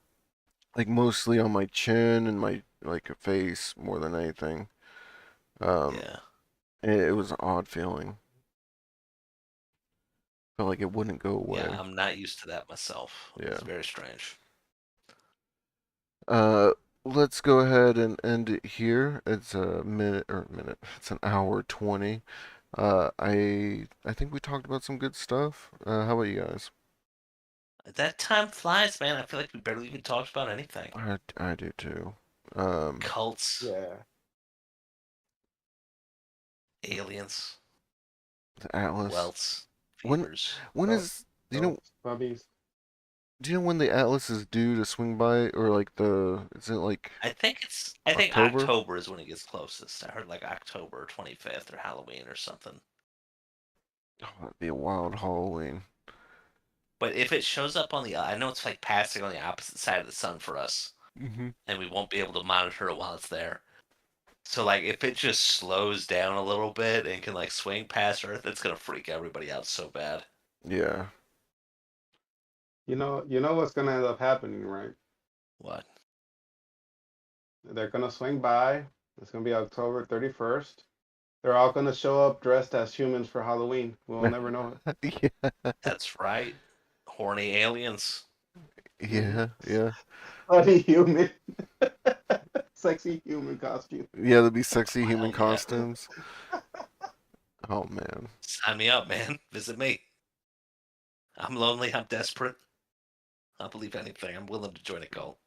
Speaker 1: like mostly on my chin and my like face more than anything. Um,
Speaker 2: Yeah.
Speaker 1: it was an odd feeling. Felt like it wouldn't go
Speaker 2: Yeah,
Speaker 1: away.
Speaker 2: I'm not used to that myself.
Speaker 1: Yeah.
Speaker 2: It's very strange.
Speaker 1: Uh, let's go ahead and end it here. It's a minute. It's an hour 20. I think we talked about some good stuff. How about you guys?
Speaker 2: That time flies, man. I feel like we barely even talked about anything.
Speaker 1: I do too. Um,
Speaker 2: Cults,
Speaker 3: Yeah.
Speaker 2: aliens,
Speaker 1: the Atlas.
Speaker 2: welts,
Speaker 1: When
Speaker 2: fevers.
Speaker 1: when
Speaker 3: Go,
Speaker 1: is
Speaker 3: go, puppies.
Speaker 1: do you know when the Atlas is due to swing by, or like is it like
Speaker 2: I think
Speaker 1: October?
Speaker 2: October is when it gets closest. I heard like October 25th or Halloween or something.
Speaker 1: Oh, that'd be a wild Halloween.
Speaker 2: But if it shows up on I know it's like passing on the opposite side of the sun for us,
Speaker 1: Hmm.
Speaker 2: and we won't be able to monitor it while it's there. So like if it just slows down a little bit and can like swing past Earth, it's gonna freak everybody out so bad.
Speaker 1: Yeah.
Speaker 3: You know what's gonna end up happening, right?
Speaker 2: What?
Speaker 3: They're gonna swing by. It's gonna be October 31st. They're all gonna show up dressed as humans for Halloween. We'll never know
Speaker 1: Yeah.
Speaker 2: That's right. Horny aliens.
Speaker 3: it. Hmm.
Speaker 1: Yeah. Yeah.
Speaker 3: Funny human, sexy human costume.
Speaker 1: Yeah, there'll be sexy human
Speaker 2: Hell yeah.
Speaker 1: costumes. Oh man.
Speaker 2: Sign me up, man. Visit me. I'm lonely. I'm desperate. I'll believe anything. I'm willing to join a cult.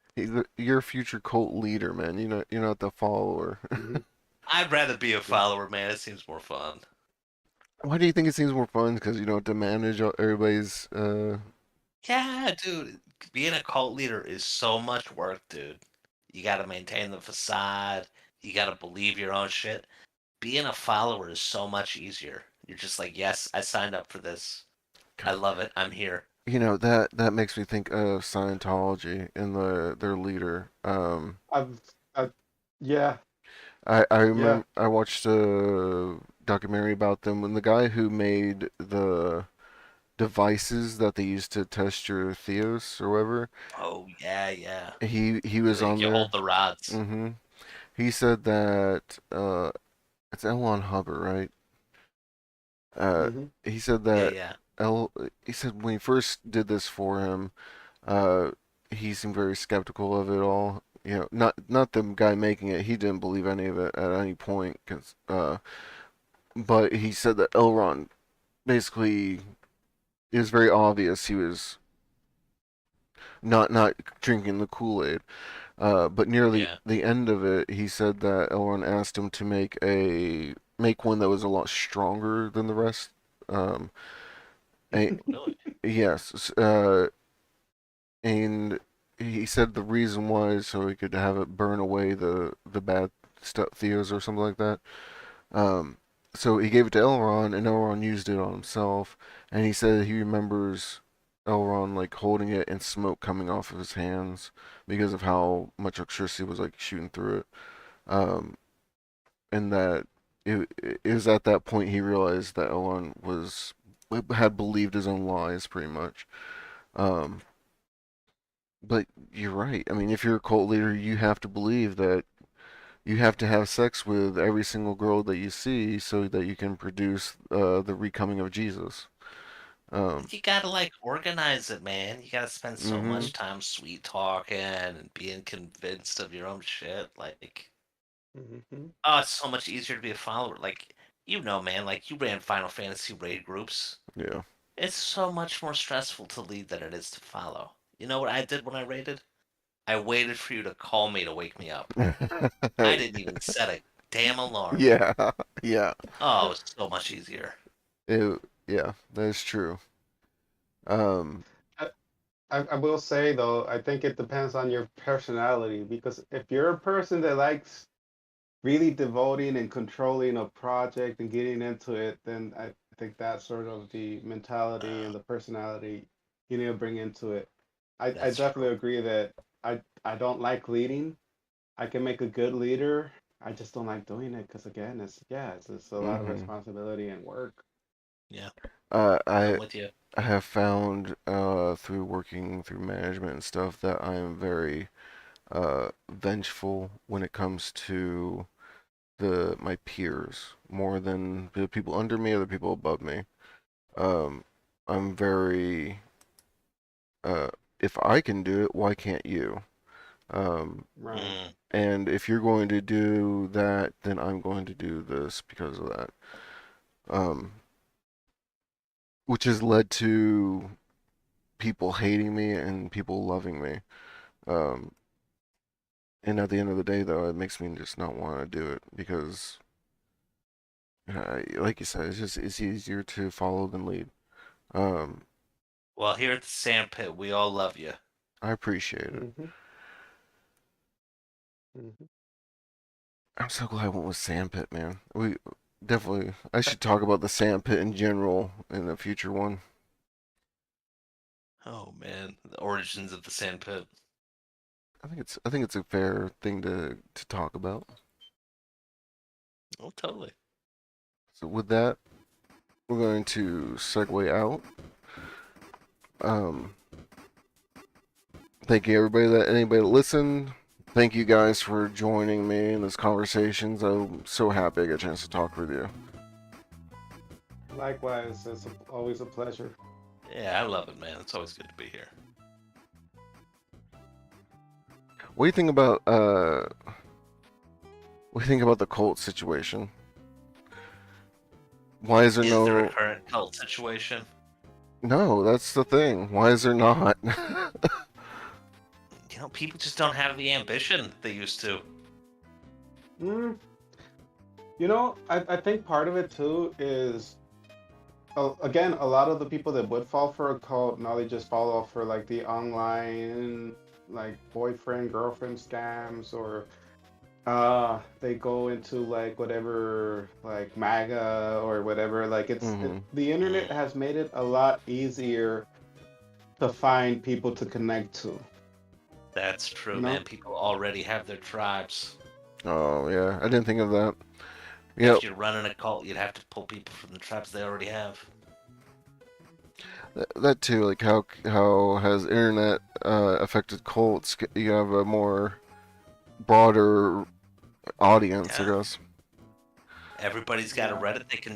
Speaker 1: You're a future cult leader, man. You're not the follower.
Speaker 3: Hmm.
Speaker 2: I'd rather be a
Speaker 3: Yeah.
Speaker 2: follower, man. It seems more fun.
Speaker 1: Why do you think it seems more fun? Because you don't have to manage everybody's.
Speaker 2: Yeah, dude. Being a cult leader is so much work, dude. You gotta maintain the facade. You gotta believe your own shit. Being a follower is so much easier. You're just like, yes, I signed up for this. I love it. I'm here.
Speaker 1: That makes me think of Scientology and their leader.
Speaker 3: I've, I, yeah,
Speaker 1: I
Speaker 3: yeah.
Speaker 1: remember I watched a documentary about them when the guy who made the devices that they used to test your theos or whatever.
Speaker 2: Oh yeah, yeah.
Speaker 1: He
Speaker 2: You
Speaker 1: was
Speaker 2: think
Speaker 1: on
Speaker 2: you
Speaker 1: there.
Speaker 2: hold the rods?
Speaker 1: Hmm. He said that it's Elon Hubbard, right? Uh,
Speaker 3: Hmm.
Speaker 1: he said
Speaker 2: Yeah,
Speaker 1: that
Speaker 2: yeah.
Speaker 1: El he said when he first did this for him, uh, he seemed very skeptical of it all. Not the guy making it. He didn't believe any of it at any point. But he said that Elron basically it was very obvious he was not drinking the Kool-Aid. But near
Speaker 2: Yeah.
Speaker 1: the end of it, he said that Elron asked him to make one that was a lot stronger than the rest. Um, and,
Speaker 2: Really?
Speaker 1: yes, and he said the reason was so he could have it burn away the bad stuff, Theos or something like that. Um, so he gave it to Elrond, and Elrond used it on himself. And he said he remembers Elrond like holding it and smoke coming off of his hands because of how much electricity was like shooting through it. Um, and that it was at that point he realized that Elrond had believed his own lies pretty much. Um, but you're right. I mean, if you're a cult leader, you have to believe that you have to have sex with every single girl that you see so that you can produce the recoming of Jesus. Um,
Speaker 2: You gotta like organize it, man. You gotta spend so
Speaker 1: hmm.
Speaker 2: much time sweet talking and being convinced of your own shit. Like,
Speaker 3: Hmm.
Speaker 2: oh, it's so much easier to be a follower. Like, man, like you ran Final Fantasy raid groups.
Speaker 1: Yeah.
Speaker 2: It's so much more stressful to lead than it is to follow. You know what I did when I raided? I waited for you to call me to wake me up. I didn't even set a damn alarm.
Speaker 1: Yeah. Yeah.
Speaker 2: Oh, it's so much easier.
Speaker 1: Yeah, that is true. Um,
Speaker 3: I, I will say though, I think it depends on your personality because if you're a person that likes really devoting and controlling a project and getting into it, then I think that's sort of the mentality
Speaker 2: Uh,
Speaker 3: and the personality you need to bring into it. I
Speaker 2: that's true.
Speaker 3: definitely agree that I don't like leading. I can make a good leader. I just don't like doing it because again, it's a lot of
Speaker 1: Hmm.
Speaker 3: responsibility and work.
Speaker 2: Yeah,
Speaker 1: Uh,
Speaker 2: I'm
Speaker 1: I
Speaker 2: with you.
Speaker 1: I have found through working through management and stuff that I am very vengeful when it comes to the my peers more than the people under me or the people above me. Um, I'm very uh, if I can do it, why can't you? Um,
Speaker 3: Right.
Speaker 2: Mm,
Speaker 1: and if you're going to do that, then I'm going to do this because of that. Um, which has led to people hating me and people loving me. Um, and at the end of the day, though, it makes me just not want to do it because, like you said, it's easier to follow than lead. Um,
Speaker 2: well, here at the Sandpit, we all love you.
Speaker 1: I appreciate it.
Speaker 3: Hmm. Hmm.
Speaker 1: I'm so glad I went with Sandpit, man. We definitely. I should talk about the Sandpit in general in a future one.
Speaker 2: Oh man, the origins of the Sandpit.
Speaker 1: I think it's a fair thing to talk about.
Speaker 2: Oh, totally.
Speaker 1: So with that, we're going to segue out. Um, thank you everybody that anybody that listened. Thank you guys for joining me in this conversations. I'm so happy I got a chance to talk with you.
Speaker 3: Likewise, always a pleasure.
Speaker 2: Yeah, I love it, man. It's always good to be here.
Speaker 1: What do you think about what do you think about the cult situation? Why is there
Speaker 2: Is there a
Speaker 1: no
Speaker 2: current cult situation?
Speaker 1: No, that's the thing. Why is there not?
Speaker 2: People just don't have the ambition they used to.
Speaker 3: Mm, I think part of it too is again, a lot of the people that would fall for a cult now they just fall off for like the online like boyfriend girlfriend scams or they go into like whatever like MAGA or whatever like
Speaker 1: Hmm.
Speaker 3: the internet
Speaker 2: Mm,
Speaker 3: has made it a lot easier to find people to connect to,
Speaker 2: that's true,
Speaker 3: you know?
Speaker 2: man. People already have their tribes.
Speaker 1: Oh yeah, I didn't think of that. Yeah,
Speaker 2: If you're running a cult, you'd have to pull people from the tribes they already have.
Speaker 1: that too. Like how has internet affected cults? You have a more broader audience, I
Speaker 2: Yeah.
Speaker 1: guess.
Speaker 2: Everybody's got a
Speaker 3: Yeah.
Speaker 2: Reddit they can